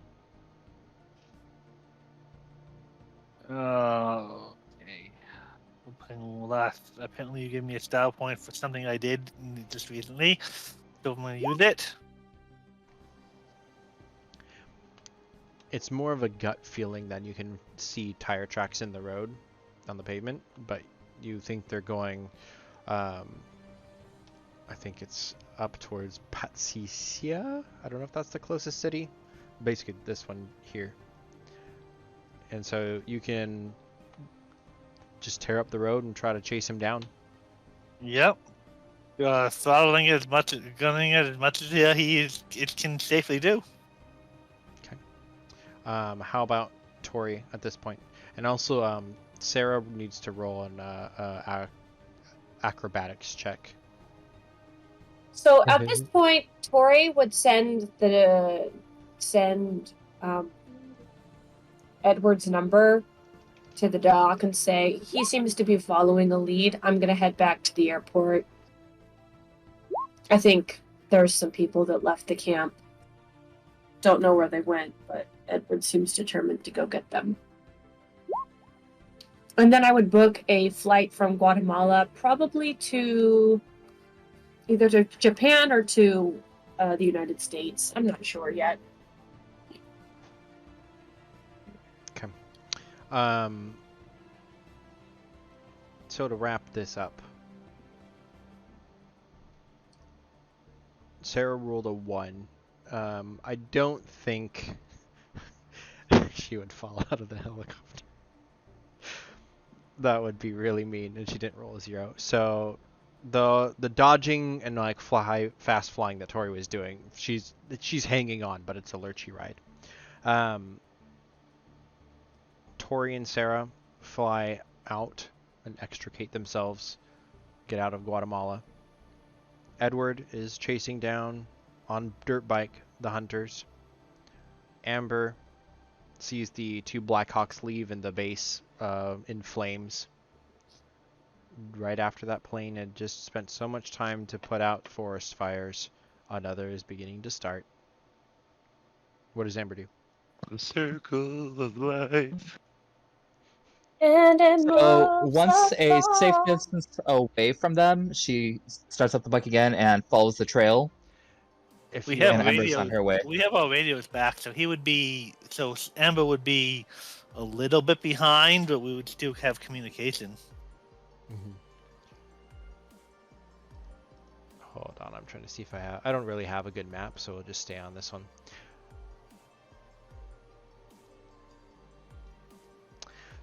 Okay. Apparently you gave me a style point for something I did just recently. So I'm going to use it. It's more of a gut feeling than you can see tire tracks in the road on the pavement, but you think they're going, I think it's up towards Patsicia? I don't know if that's the closest city. Basically this one here. And so you can just tear up the road and try to chase him down. Yep. Throttling as much, gunning it as much as it can safely do. Okay. How about Tori at this point? And also, Sarah needs to roll an acrobatics check. So at this point, Tori would send Edward's number to the doc and say, he seems to be following a lead. I'm going to head back to the airport. I think there's some people that left the camp. Don't know where they went, but Edward seems determined to go get them. And then I would book a flight from Guatemala, probably to either to Japan or to the United States. I'm not sure yet. Okay. So to wrap this up, Sarah rolled a 1. I don't think she would fall out of the helicopter. That would be really mean, and she didn't roll a 0. So the dodging and like fast flying that Tori was doing, she's hanging on, but it's a lurchy ride. Tori and Sarah fly out and extricate themselves, get out of Guatemala. Edward is chasing down on dirt bike the hunters. Amber sees the 2 Blackhawks leave and the base in flames. right after that plane had just spent so much time to put out forest fires, another is beginning to start. What does Amber do? The circle of life. And it So moves once a safe along. distance away from them, she starts up the bike again and follows the trail. If We you have And Ember's radio. on her way. We have our radios back, so he would be. So Amber would be a little bit behind, but we would still have communication. Mhm. Hold on, I'm trying to see if I have. I don't really have a good map, so we'll just stay on this one.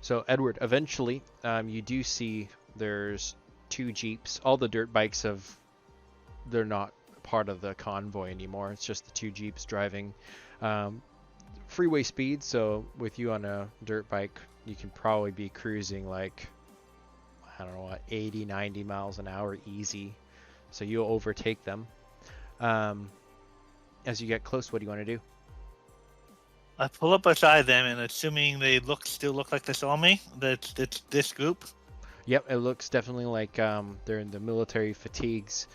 So Edward, eventually, you do see there's 2 jeeps. All the dirt bikes they're not part of the convoy anymore. It's just the 2 jeeps driving freeway speed. So with you on a dirt bike, you can probably be cruising like, I don't know what, 80, 90 miles an hour easy. So you'll overtake them. As you get close, what do you want to do? I pull up beside them, and assuming they still look like they saw me, that's this group. Yep, it looks definitely like they're in the military fatigues.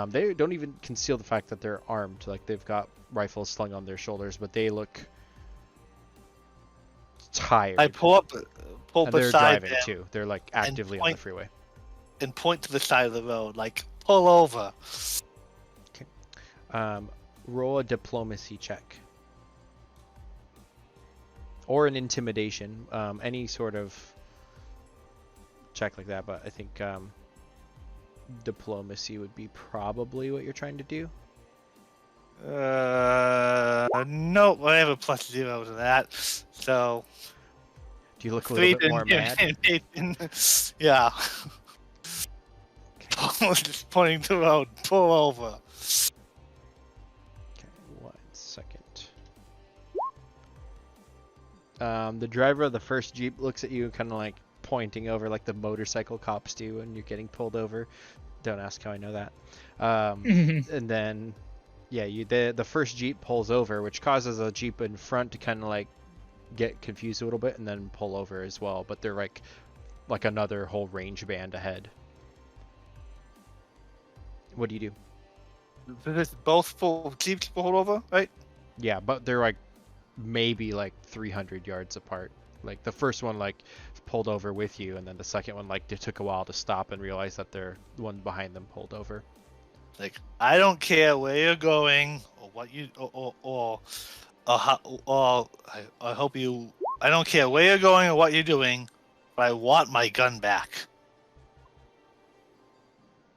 They don't even conceal the fact that they're armed. Like they've got rifles slung on their shoulders, but they look tired. I pull and they're beside driving them too. They're like actively on the freeway. and point to the side of the road, like pull over. Roll a diplomacy check. Or an intimidation. Any sort of check like that, but I think diplomacy would be probably what you're trying to do. Nope, I have a +0 to that. So Do you look a little bit more mad? Yeah. Just pointing to the road. Pull over. Okay, 1 second. The driver of the first Jeep looks at you kind of like pointing over like the motorcycle cops do when you're getting pulled over. Don't ask how I know that. And then, yeah, the first Jeep pulls over, which causes a Jeep in front to kind of like get confused a little bit and then pull over as well. But they're like another whole range band ahead. What do you do? Because both full Jeeps pulled over, right? Yeah, but they're like maybe like 300 yards apart. Like the first one like pulled over with you, and then the second one like it took a while to stop and realize that the one behind them pulled over. Like, I don't care where you're going or what you I hope you. I don't care where you're going or what you're doing, but I want my gun back.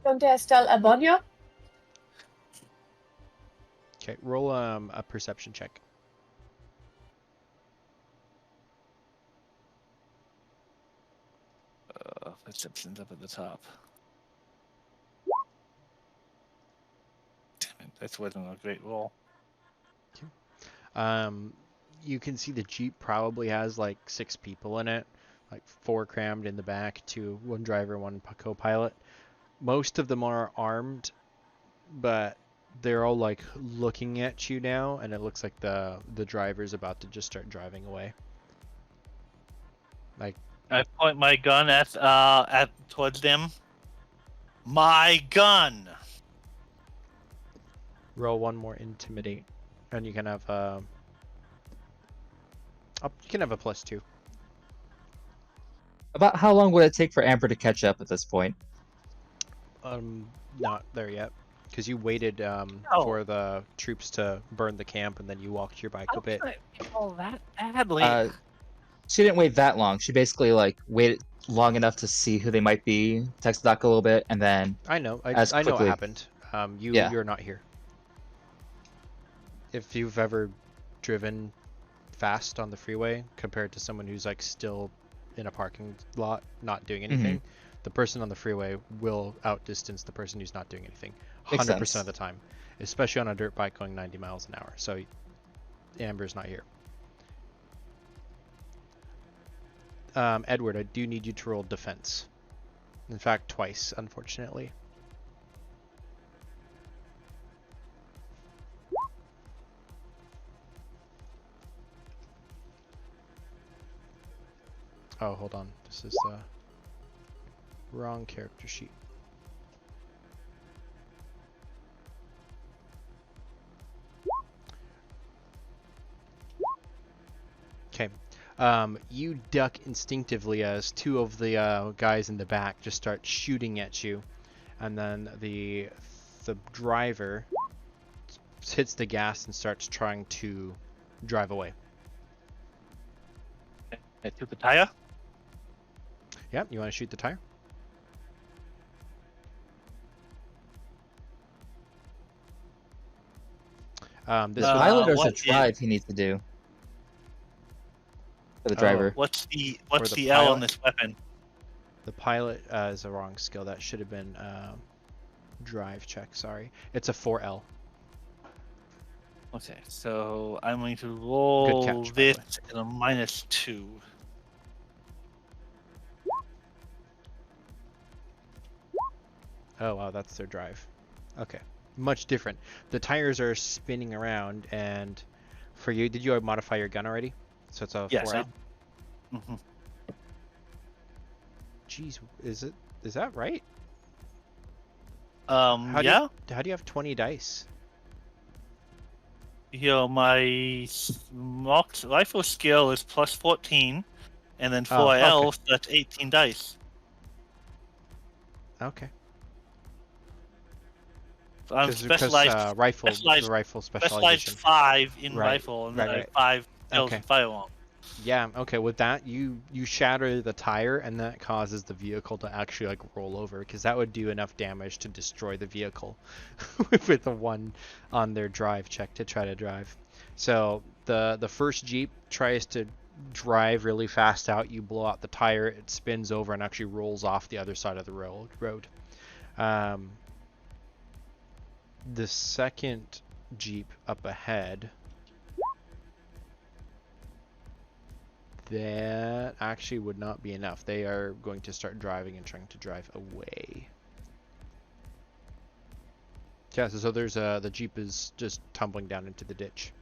¿Dónde está el abonio? Okay, roll a perception check. Perception's up at the top. Damn it, that wasn't a great roll. You can see the Jeep probably has like 6 people in it, like 4 crammed in the back, 1 driver, 1 co-pilot. Most of them are armed, but they're all like looking at you now, and it looks like the driver's about to just start driving away. Like, I point my gun at towards them. My gun. roll 1 more intimidate, and you can have you can have a +2. About how long would it take for Amber to catch up at this point? Not there yet, because you waited for the troops to burn the camp, and then you walked your bike a bit. Oh, that badly. She didn't wait that long. She basically like waited long enough to see who they might be, text back a little bit, and then I know what quickly- happened. Yeah. You're not here. If you've ever driven fast on the freeway compared to someone who's like still in a parking lot not doing anything, the person on the freeway will outdistance the person who's not doing anything 100% of the time, especially on a dirt bike going 90 miles an hour. So Amber's not here. Edward, I do need you to roll defense. In fact, twice, unfortunately. Oh, hold on. This is Wrong character sheet. Okay. You duck instinctively as two of the guys in the back just start shooting at you, and then the driver hits the gas and starts trying to drive away. I took the tire. Yeah, you want to shoot the tire? This The would, pilot or what the drive he needs to do? For the driver. What's the the L pilot? on this weapon? the pilot is a wrong skill. That should have been drive check. Sorry, it's a 4L. Okay, so I'm going to roll catch, by the this at a -2. Oh wow, that's their drive. Okay, much different. The tires are spinning around, and for you, did you modify your gun already? So it's a Yes. 4L. Mhm. Jeez, is that right? Yeah. How do you have 20 dice? My marked rifle skill is +14, and then Oh, 4L, okay. so that's 18 dice. Okay. So I'm Because specialized rifle, specialized- the rifle specialized specialization. 5 in Right, rifle, and right, then I right. have 5 skills Okay. in firearm. Yeah, okay, with that, you shatter the tire, and that causes the vehicle to actually, like, roll over, because that would do enough damage to destroy the vehicle with a 1 on their drive check to try to drive. So, the first Jeep tries to drive really fast out, you blow out the tire, it spins over and actually rolls off the other side of the road. The second Jeep up ahead, that actually would not be enough. They are going to start driving and trying to drive away. Yeah, so there's the Jeep is just tumbling down into the ditch.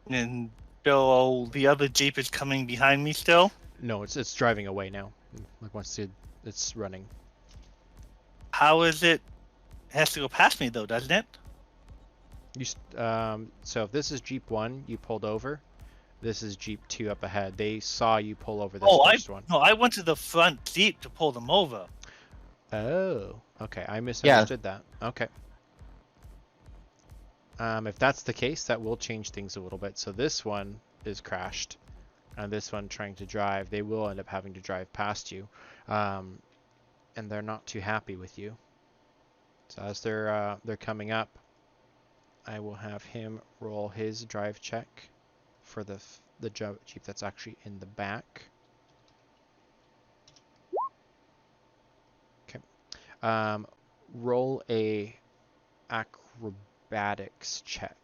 And so the other Jeep is coming behind me still. No, it's driving away now. Like once it's running. How is it? It has to go past me though, doesn't it? So if this is Jeep 1, you pulled over. This is Jeep 2 up ahead. They saw you pull over this first one. No, I went to the front Jeep to pull them over. Oh, okay. I misunderstood that. Okay. If that's the case, that will change things a little bit. So this one is crashed, and this one trying to drive. They will end up having to drive past you, and they're not too happy with you. So as they're coming up, I will have him roll his drive check for the Jeep that's actually in the back. Okay. Roll a acrobatics check.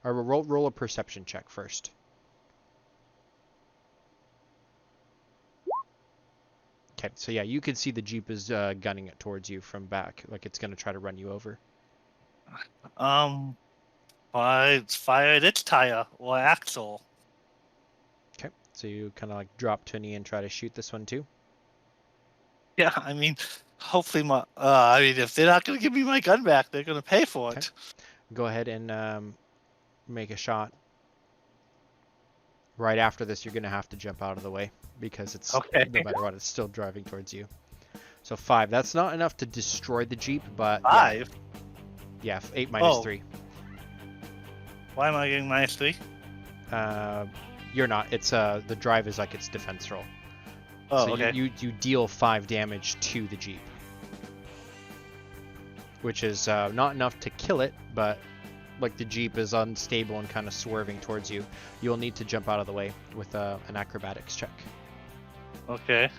Or roll a perception check first. Okay, so yeah, you can see the Jeep is gunning it towards you from back, like it's going to try to run you over. It's fired its tire or axle. Okay, so you kind of like drop to a knee and try to shoot this one too. Yeah, I mean, hopefully if they're not going to give me my gun back, they're going to pay for it. Go ahead and make a shot. Right after this, you're going to have to jump out of the way because it's, okay. No matter what, it's still driving towards you. So 5. That's not enough to destroy the Jeep, but 5? Yeah, 8 minus 3. Why am I getting -3? You're not. It's the drive is like its defense roll. Oh, so okay. you deal 5 damage to the Jeep, which is not enough to kill it, but like the Jeep is unstable and kind of swerving towards you. You'll need to jump out of the way with an acrobatics check. Okay.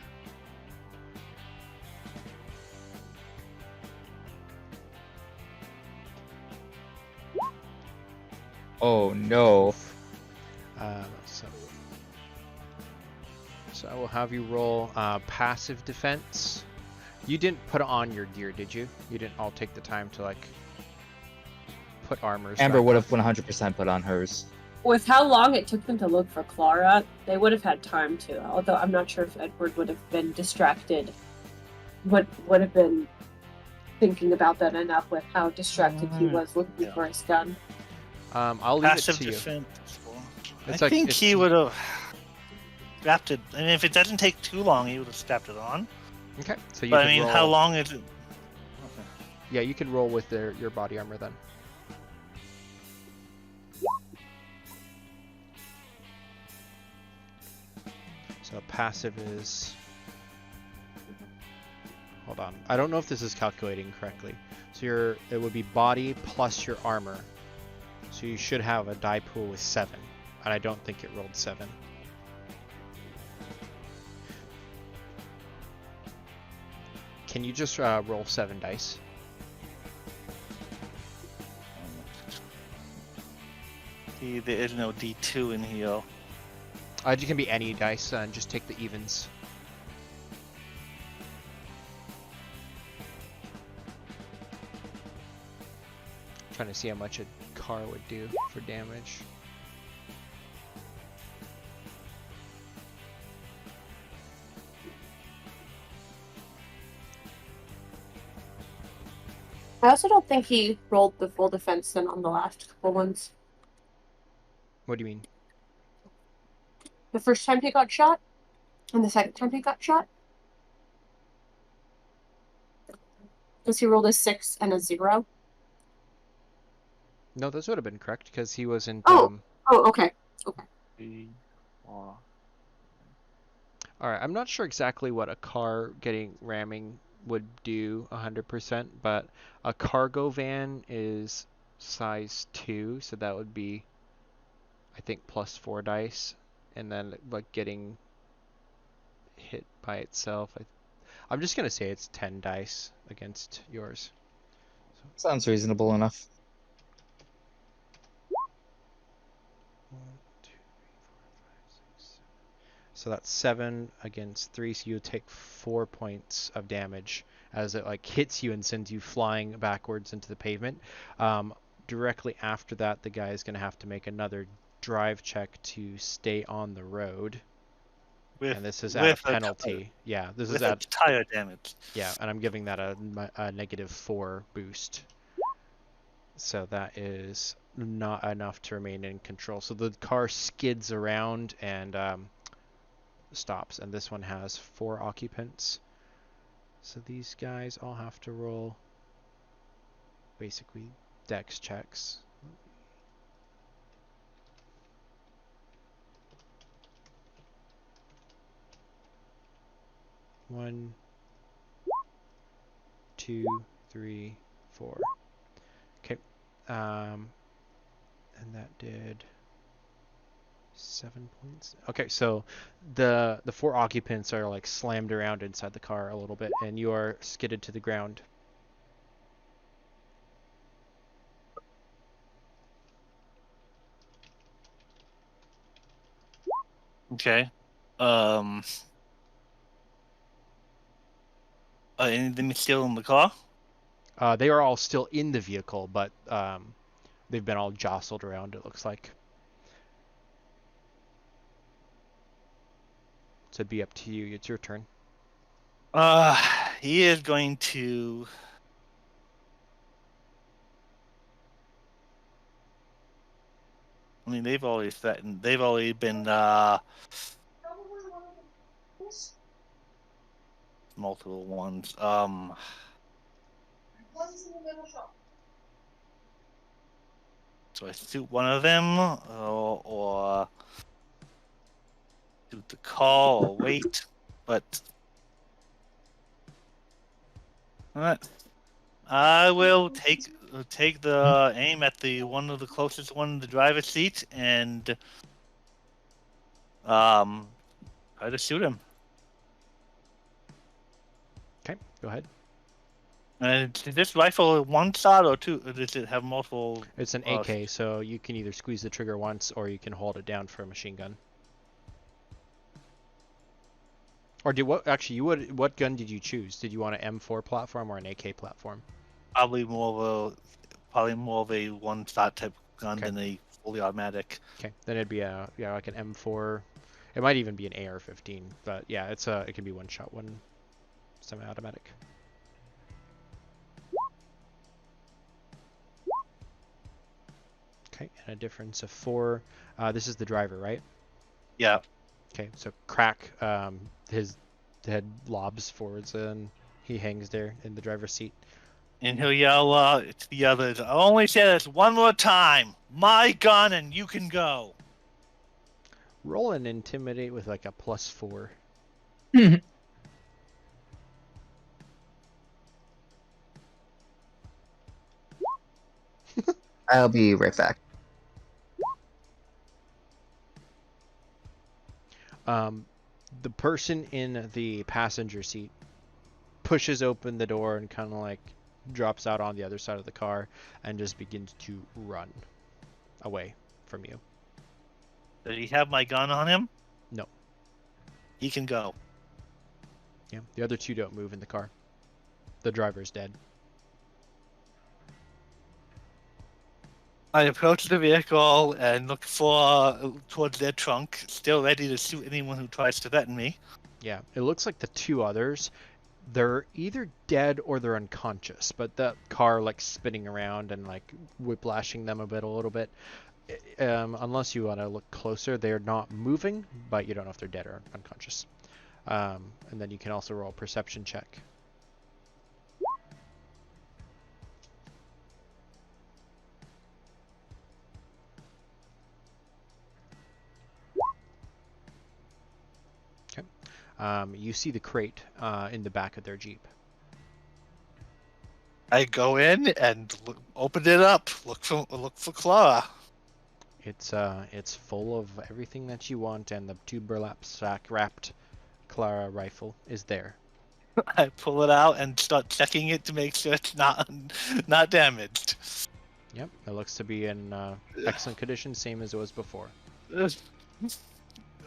Oh no. So I will have you roll passive defense. You didn't put on your gear, did you? You didn't all take the time to like put armor. Amber would have 100% put on hers. With how long it took them to look for Clara, they would have had time to. Although I'm not sure if Edward would have been distracted. Would have been thinking about that enough with how distracted he was looking for his gun. I'll leave Passive it to you. defense. I It's like- think it's- he would have strapped it. I mean, if it doesn't take too long, he would have strapped it on. Okay, so you But I can mean, roll. how long is it? Okay. Yeah, you can roll with your body armor then. So passive is. Hold on. I don't know if this is calculating correctly. So it would be body plus your armor. So you should have a die pool with 7. And I don't think it rolled 7. Can you just roll 7 dice? There is no D2 in here. It can be any dice and just take the evens. Trying to see how much a car would do for damage. I also don't think he rolled the full defense then on the last couple ones. What do you mean? The first time he got shot, and the second time he got shot. Because he rolled a 6 and a 0. No, those would have been correct because he wasn't. Oh, okay. Okay. 3, 4. All right, I'm not sure exactly what a car getting ramming would do 100%, but a cargo van is size 2, so that would be, I think, plus 4 dice, and then like getting hit by itself. I'm just gonna say it's 10 dice against yours. Sounds reasonable enough. 1, 2, 3, 4, 5, 6, 7. So that's 7 against 3, so you take 4 points of damage as it like hits you and sends you flying backwards into the pavement. Directly after that, the guy is going to have to make another drive check to stay on the road. And this is at a penalty. Yeah, this is at tire damage. Yeah, and I'm giving that a -4 boost. So that is not enough to remain in control. So the car skids around and stops. And this one has 4 occupants. So these guys all have to roll basically dex checks. One, 2, 3, 4. Okay. And that did 7 points. Okay, so the 4 occupants are like slammed around inside the car a little bit, and you are skidded to the ground. Okay. Anything still in the car? They are all still in the vehicle, but they've been all jostled around, it looks like. So it'd be up to you. It's your turn. He is going to. I mean, they've already threatened. They've already been multiple ones. So I shoot one of them, or shoot the call, or wait. But I will take the aim at the one of the closest one in the driver's seat and try to shoot him. Okay, go ahead. And is this rifle one shot or two? Or does it have multiple? It's an AK, so you can either squeeze the trigger once or you can hold it down for a machine gun. Or what gun did you choose? Did you want an M4 platform or an AK platform? Probably more of a one shot type gun Okay. than a fully automatic. Okay, then it'd be like an M4. It might even be an AR-15, but yeah, it can be one shot, one semi-automatic. Okay, and a difference of 4. This is the driver, right? Yeah. Okay, so Crack, his head lobs forwards and he hangs there in the driver's seat. And he'll yell to the others, I'll only say this one more time. My gun and you can go. Roll an intimidate with like a +4. I'll be right back. The person in the passenger seat pushes open the door and kind of like drops out on the other side of the car and just begins to run away from you. Does he have my gun on him? No. He can go. Yeah, the other 2 don't move in the car. The driver's dead. I approach the vehicle and look towards their trunk, still ready to shoot anyone who tries to threaten me. Yeah, it looks like the 2 others, they're either dead or they're unconscious, but that car like spinning around and like whiplashing them a little bit. Unless you want to look closer, they're not moving, but you don't know if they're dead or unconscious. And then you can also roll a perception check. You see the crate in the back of their Jeep. I go in and open it up. Look for Clara. It's full of everything that you want, and the 2 burlap sack wrapped Clara rifle is there. I pull it out and start checking it to make sure it's not damaged. Yep, it looks to be in excellent condition, same as it was before.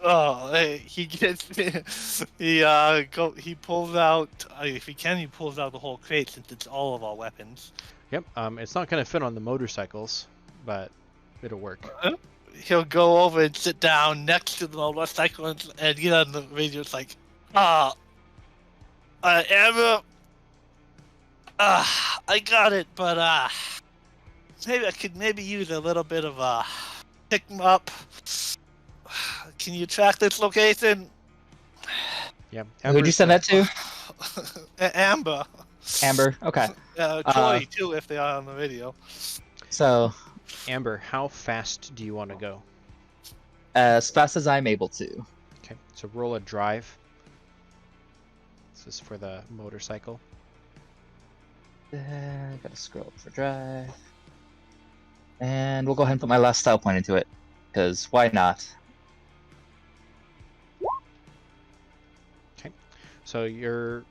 Oh, he gets he pulls out if he can, he pulls out the whole crate since it's all of our weapons. Yep, it's not going to fit on the motorcycles, but it'll work. He'll go over and sit down next to the motorcycle and get on the radio. It's like, Amber, I got it, but maybe I could use a little bit of pick 'em up. Can you track this location? Yeah. Who'd you send that to? Amber. Amber. Okay. Tori too, if they are on the radio. So, Amber, how fast do you want to go? as fast as I'm able to. Okay, so roll a drive. This is for the motorcycle. Gotta scroll for drive. And we'll go ahead and put my last style point into it, because why not? Okay, so you're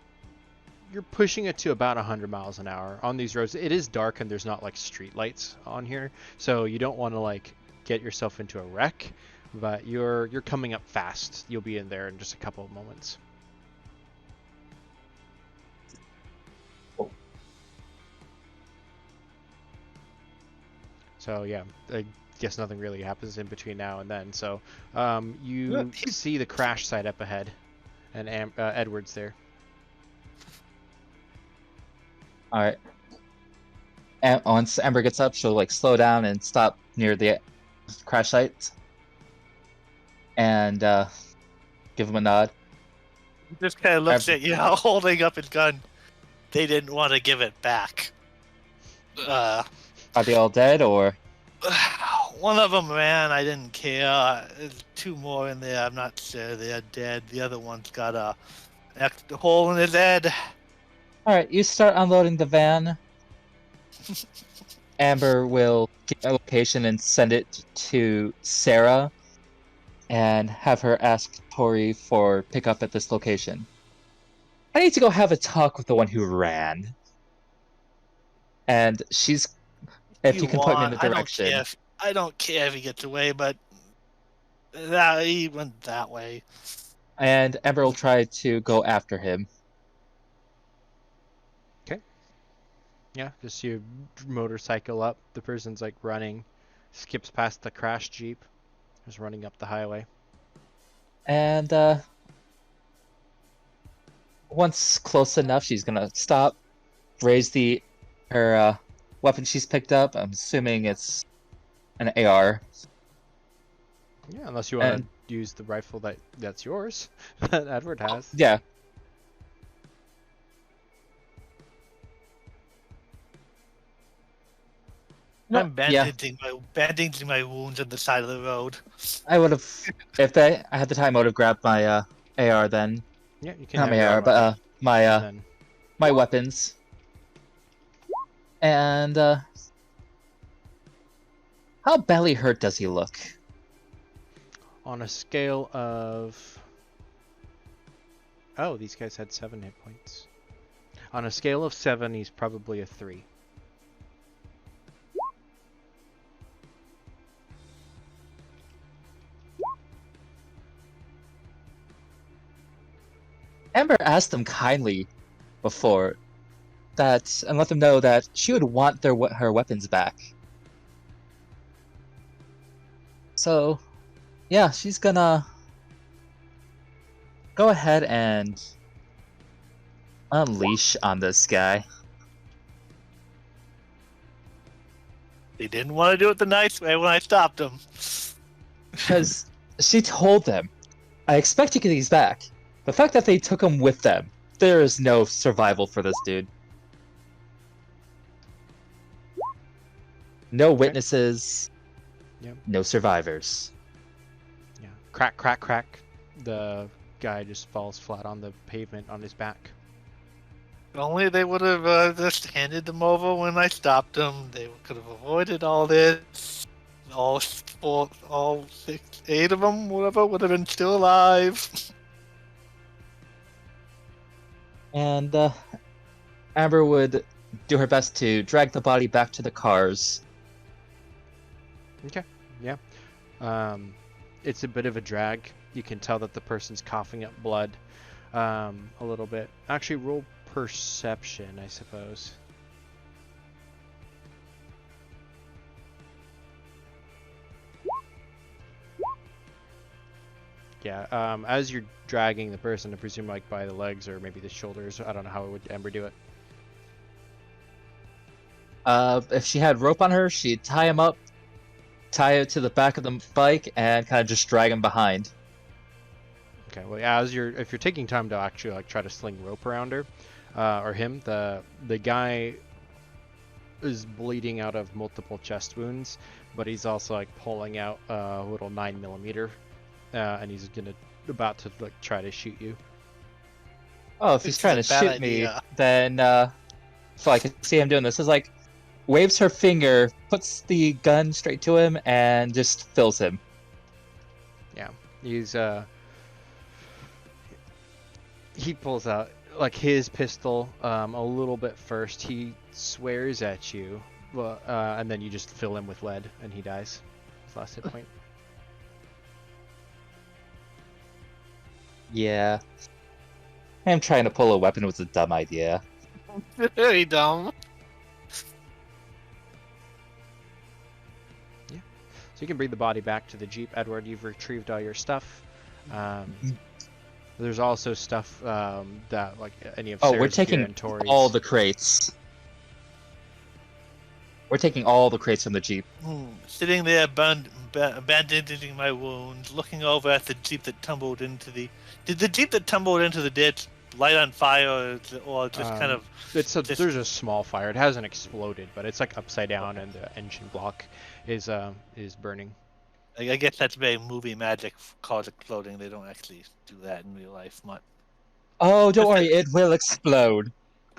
pushing it to about 100 miles an hour on these roads. It is dark and there's not like street lights on here, so you don't want to like get yourself into a wreck, but you're coming up fast. You'll be in there in just a couple of moments. So yeah, I guess nothing really happens in between now and then. So you see the crash site up ahead, and Edward's there. All right. And once Amber gets up, she'll like slow down and stop near the crash site, and give him a nod. He just kind of looks at you, holding up his gun. They didn't want to give it back. Are they all dead, or? One of them ran. I didn't care. There's 2 more in there. I'm not sure they're dead. The other one's got a extra hole in his head. All right, you start unloading the van. Amber will get a location and send it to Sarah, and have her ask Tori for pickup at this location. I need to go have a talk with the one who ran. And she's... If you can point me in the direction. I don't care if he gets away, but he went that way. And Amber will try to go after him. Okay. Yeah, just you motorcycle up. The person's like running, skips past the crashed jeep, is running up the highway. And once close enough, she's gonna stop, raise her weapon she's picked up. I'm assuming it's an AR. Yeah, unless you want to use the rifle that's yours, that Edward has. Yeah. I'm bandaging my wounds on the side of the road. I would have, if I had the time, I would have grabbed my AR then. Yeah, you can Not have my your AR, own but weapon. my weapons. And how belly hurt does he look? On a scale of... Oh, these guys had 7 hit points. On a scale of 7, he's probably a 3. Amber asked them kindly before that, and let them know that she would want her weapons back. So, yeah, she's gonna go ahead and unleash on this guy. They didn't want to do it the nice way when I stopped them. Because she told them, I expect to get these back. The fact that they took them with them, there is no survival for this dude. No witnesses, Yep. No survivors. Yeah. Crack, crack, crack. The guy just falls flat on the pavement on his back. If only they would have just handed them over when I stopped them. They could have avoided all this. All 8 of them, whatever, would have been still alive. And Amber would do her best to drag the body back to the cars. Okay, yeah. It's a bit of a drag. You can tell that the person's coughing up blood a little bit. Actually, roll perception, I suppose. Yeah, as you're dragging the person, I presume like by the legs or maybe the shoulders. I don't know how would Amber do it. If she had rope on her, she'd tie him up, tie it to the back of the bike, and kind of just drag him behind. Okay, well, yeah, if you're taking time to actually like try to sling rope around her, or him, the guy is bleeding out of multiple chest wounds, but he's also like pulling out a little 9mm, and he's about to like try to shoot you. Oh, if he's trying to shoot me, then so I can see him doing this. Is like waves her finger, puts the gun straight to him, and just fills him. Yeah, he pulls out like his pistol a little bit first. He swears at you, and then you just fill him with lead, and he dies. His last hit point. Yeah. Him trying to pull a weapon was a dumb idea. Very dumb. Yeah. So you can bring the body back to the Jeep. Edward, you've retrieved all your stuff. There's also stuff that like any of Sarah's we're taking gear and Tori's. all the crates. We're taking all the crates from the Jeep. Sitting there, bandaging my wounds, looking over at the Jeep that tumbled into the... Did the Jeep that tumbled into the ditch light on fire, or just kind of... There's a small fire. It hasn't exploded, but it's like upside down, and the engine block is burning. I guess that's very movie magic, cars exploding. They don't actually do that in real life much. Oh, don't worry, it will explode.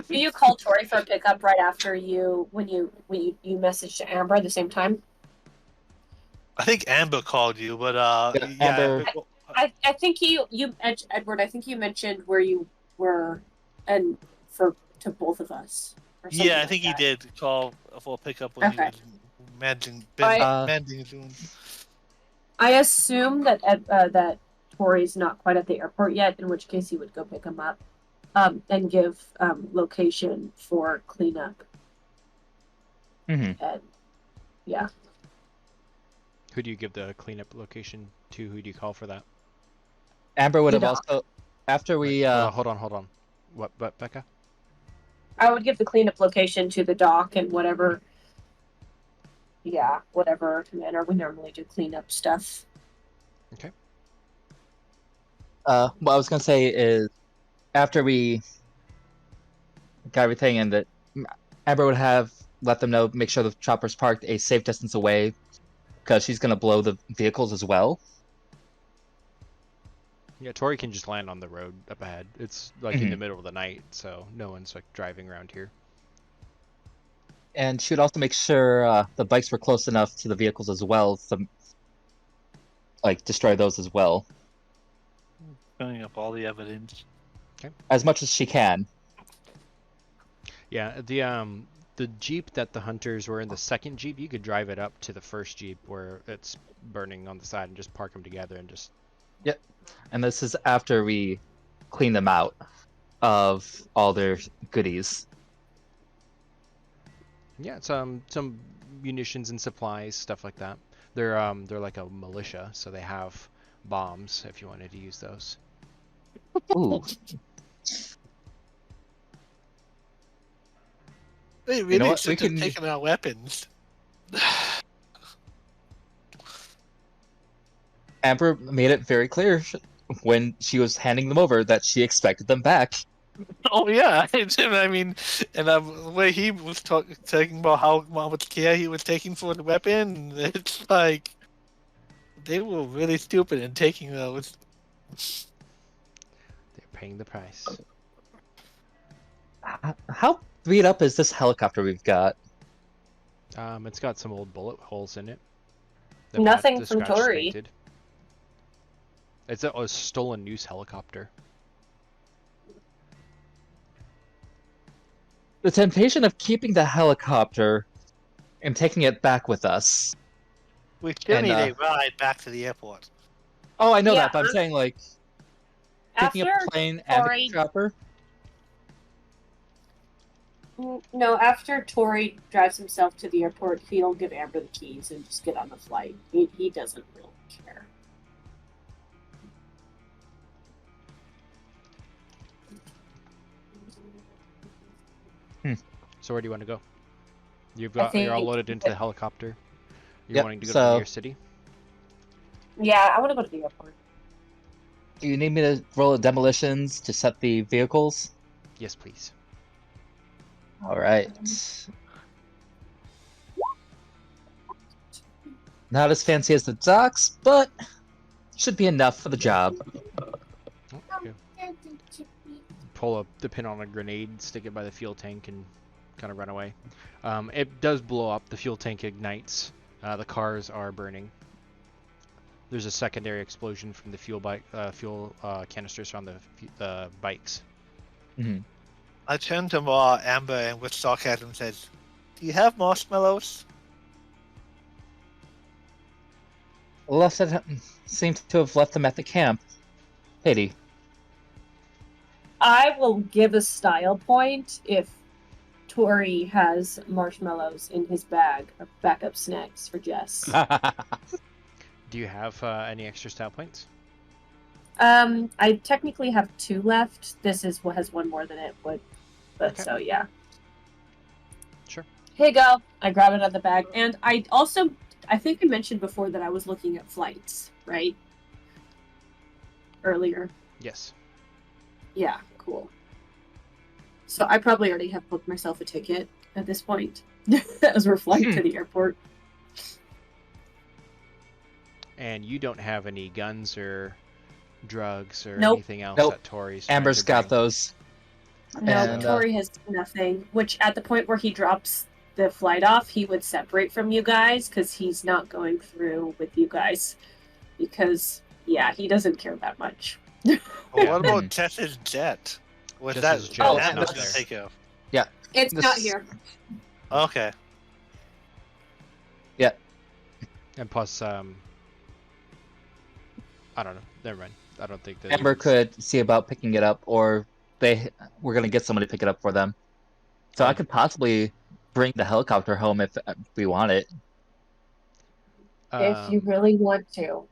Do you call Tori for a pickup right after when you messaged to Amber at the same time? I think Amber called you, but Amber. I think Edward. I think you mentioned where you were, and to both of us. Yeah, I think he did call for a pickup when he was managing his wounds. I assume that that Tori's not quite at the airport yet, in which case he would go pick him up, and give location for cleanup. Mm-hmm. And yeah. Who do you give the cleanup location to? Who do you call for that? Amber would The have dock. also, after we Hold on. What, Becca? I would give the cleanup location to the dock and whatever manner we normally do cleanup stuff. Okay. what I was gonna say is after we got everything, and that Amber would have let them know, make sure the chopper's parked a safe distance away, because she's gonna blow the vehicles as well. Yeah, Tori can just land on the road up ahead. It's like in the middle of the night, so no one's like driving around here. And she would also make sure the bikes were close enough to the vehicles as well, to like destroy those as well, Filling up all the evidence. as much as she can. Yeah, the Jeep that the hunters were in, the second Jeep, you could drive it up to the first Jeep where it's burning on the side and just park them together and just... Yep. And this is after we clean them out of all their goodies. Yeah, some munitions and supplies, stuff like that. They're like a militia, so they have bombs if you wanted to use those. Ooh. They really what? should have taken our weapons. Amber made it very clear when she was handing them over that she expected them back. Oh yeah, I mean, and the way he was talking about how much care he was taking for the weapon, it's like they were really stupid in taking those. They're paying the price. How beat up is this helicopter we've got? It's got some old bullet holes in it. Nothing from Tori. Painted. It's a stolen news helicopter. The temptation of keeping the helicopter and taking it back with us. We still And, need a ride back to the airport. Oh, I know Yeah, that, but I'm saying, like, picking up After a plane and Tori- a chopper. No, after Tori drives himself to the airport, he'll give Amber the keys and just get on the flight. He doesn't really care. So where do you want to go? You're all loaded into the helicopter. You're wanting to go to the near city? Yeah, I want to go to the airport. Do you need me to roll demolitions to set the vehicles? Yes, please. All right. Not as fancy as the docks, but should be enough for the job. Okay. Pull the pin on a grenade, stick it by the fuel tank, and kind of run away. It does blow up. The fuel tank ignites. The cars are burning. There's a secondary explosion from the fuel canisters on the bikes. Mm-hmm. I turned to Amber and with sarcasm and says, "Do you have marshmallows?" Seems to have left them at the camp. Pity. I will give a style point if Tori has marshmallows in his bag of backup snacks for Jess. Do you have any extra style points? I technically have 2 left. This is what has 1 more than it would. But Okay. so yeah. Sure. Here you go. I grab it out of the bag. And I think I mentioned before that I was looking at flights, right? Earlier. Yes. Yeah, cool. So I probably already have booked myself a ticket at this point as we're flying to the airport. And you don't have any guns or drugs or Nope. anything else Nope. that Tori's Amber's got those. No, And, Tori has nothing. Which at the point where he drops the flight off, he would separate from you guys because he's not going through with you guys. Because, yeah, he doesn't care that much. Well, Yeah. what about Jess's jet? Was Jess's that jet is that not was there. take off? It's This- not here. Okay. And plus, I don't know. Never mind. I don't think that Amber could see about picking it up, or we're gonna get somebody to pick it up for them. So I could possibly bring the helicopter home if we want it. if you really want to.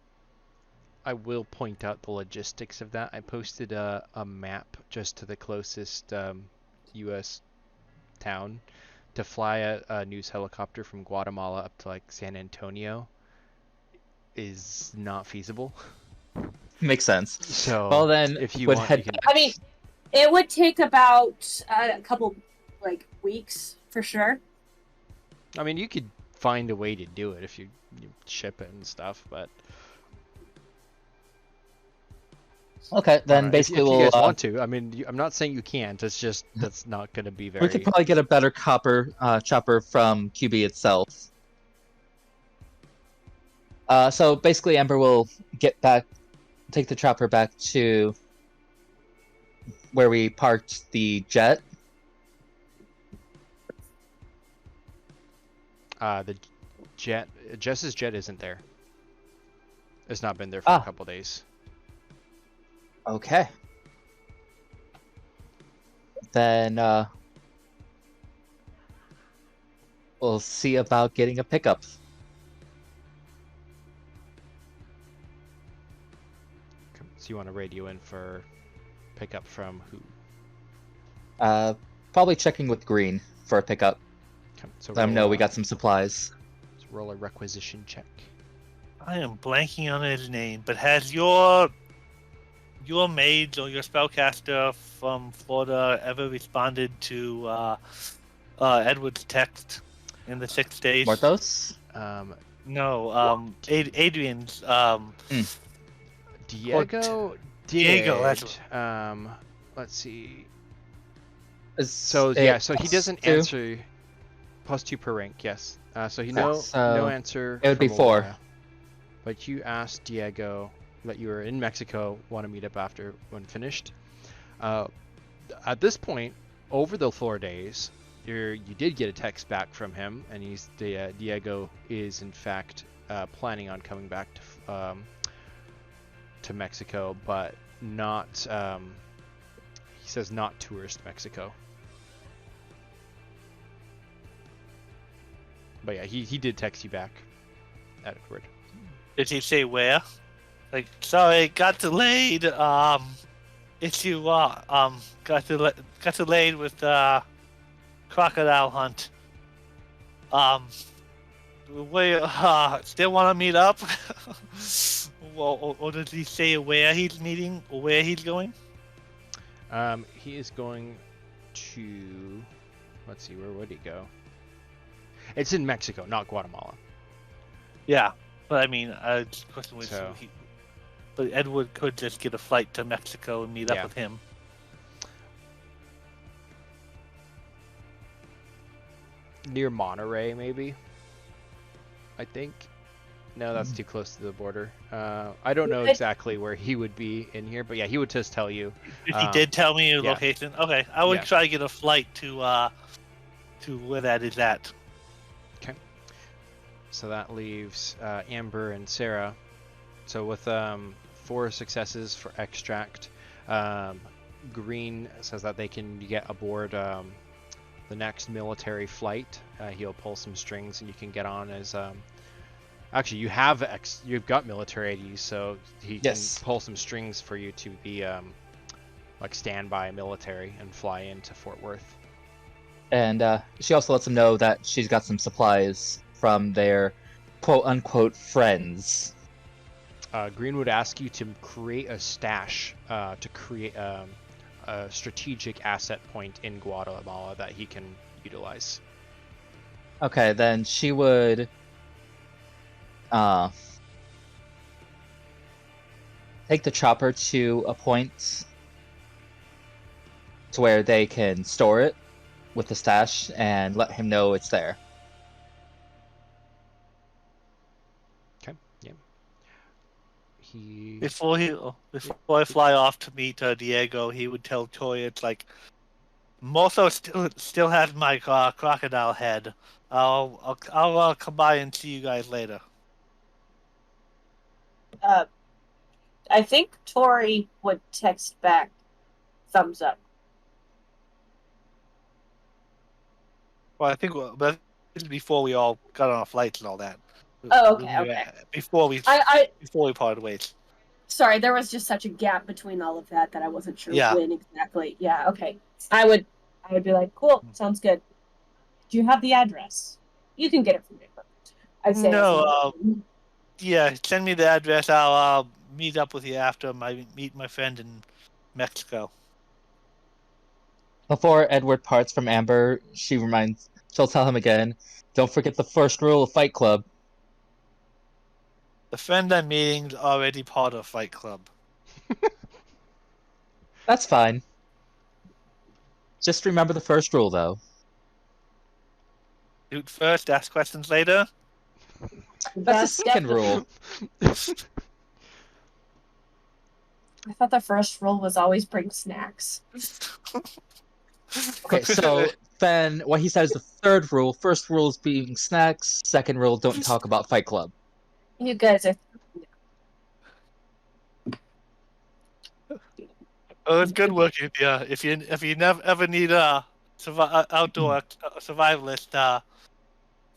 I will point out the logistics of that. I posted a map just to the closest U.S. town. To fly a news helicopter from Guatemala up to like San Antonio is not feasible. Makes sense. So, well, then if you would want, head you can. I mean, it would take about a couple weeks for sure. I mean, you could find a way to do it if you ship it and stuff, but. Okay, then basically if you we'll. guys want to, I mean, I'm not saying you can't. It's just that's not going to be very. We could probably get a better chopper from QB itself. So basically, Ember will take the chopper back to where we parked the jet. The Jess's jet isn't there. It's not been there for a couple days. Okay. Then we'll see about getting a pickup. So you want to radio in for pickup from who? Probably checking with Green for a pickup. Okay, so let him know we got some supplies. Let's roll a requisition check. I am blanking on his name, but has your mage or your spellcaster from Florida ever responded to Edward's text in the 6 days? Morthos? No, Adrian's. Diego Diego, did. that's Let's see. So he doesn't answer. +2 per rank, yes. So no answer. It would be 4. But you asked Diego that you were in Mexico, want to meet up after when finished. At this point, over the 4 days, you did get a text back from him, and Diego is in fact planning on coming back to Mexico, but not. He says not tourist Mexico. But yeah, he did text you back, Edward. Did he say where? Like, sorry, got delayed. Issue got delayed with crocodile hunt. We still want to meet up. or does he say where he's meeting or where he's going? He is going to. Let's see, where would he go? It's in Mexico, not Guatemala. Yeah, but I mean, the question was, So- but Edward could just get a flight to Mexico and meet up with him. Near Monterrey, maybe. I think. No, that's too close to the border. I don't know exactly where he would be in here, but yeah, he would just tell you. If he did tell me your yeah. location, okay, I would Yeah. try to get a flight to where that is at. Okay. So that leaves Amber and Sarah. So with 4 successes for extract, Green says that they can get aboard the next military flight. He'll pull some strings, and you can get on as. Actually, you've got military IDs, so he can pull some strings for you to be like standby military and fly into Fort Worth. And she also lets him know that she's got some supplies from their quote-unquote friends. Green would ask you to create a stash to create a strategic asset point in Guatemala that he can utilize. Okay, then she would take the chopper to a point to where they can store it with the stash and let him know it's there. Okay. Yeah. Before I fly off to meet Diego, he would tell Tori, it's like, Morthos still has my crocodile head. I'll come by and see you guys later. I think Tori would text back, thumbs up. Well, I think but this is before we all got on our flights and all that. Oh, when okay, we were- okay. Before we I parted ways. sorry, there was just such a gap between all of that I wasn't sure Yeah. when exactly. Yeah, okay. I would be like, cool, sounds good. Do you have the address? You can get it from me. I'd say No, yeah, send me the address. I'll meet up with you after I meet my friend in Mexico. Before Edward parts from Amber, she'll tell him again, don't forget the first rule of Fight Club. The friend I'm meeting's already part of Fight Club. That's fine. Just remember the first rule, though. Shoot first, ask questions later. That's the second rule. I thought the first rule was always bring snacks. Okay, so then what he says the third rule. First rule is being snacks. Second rule, don't talk about Fight Club. You guys are. Oh, it's good working with you. If you never ever need a outdoor survivalist, the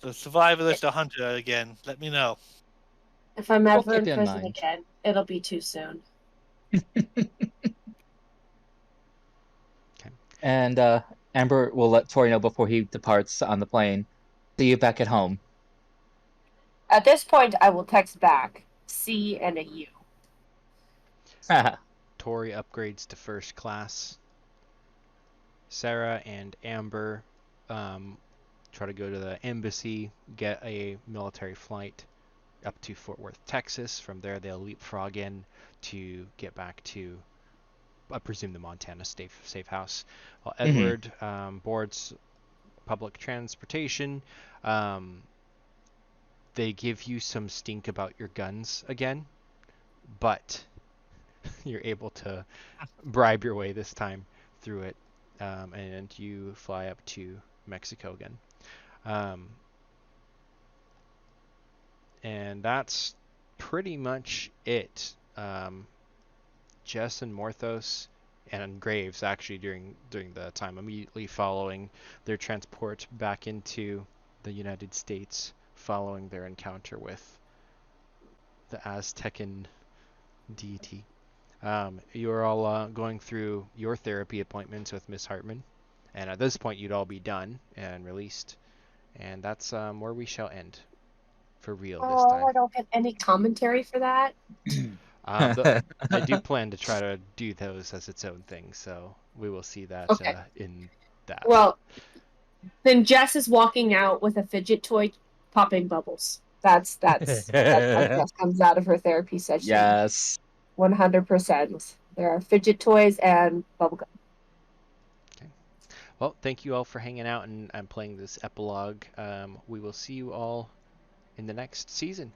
survivalist or hunter again, let me know. If I'm We'll ever keep in you in prison mind. again, it'll be too soon. And Amber will let Tori know before he departs on the plane. See you back at home. At this point, I will text back C and a U. Tori upgrades to first class. Sarah and Amber try to go to the embassy, get a military flight up to Fort Worth, Texas. From there, they'll leapfrog in to get back to, I presume, the Montana safe house. While Edward boards public transportation, they give you some stink about your guns again, but you're able to bribe your way this time through it, and you fly up to Mexico again. And that's pretty much it. Jess and Morthos and Graves actually during the time immediately following their transport back into the United States following their encounter with the Aztecan deity. You are all going through your therapy appointments with Miss Hartman, and at this point you'd all be done and released, and that's where we shall end for real this time. I don't get any commentary for that. I do plan to try to do those as its own thing, so we will see that in that. Well, then Jess is walking out with a fidget toy popping bubbles. That's how Jess comes out of her therapy session. Yes. 100%. There are fidget toys and bubblegum. Okay. Well, thank you all for hanging out and playing this epilogue. We will see you all in the next season.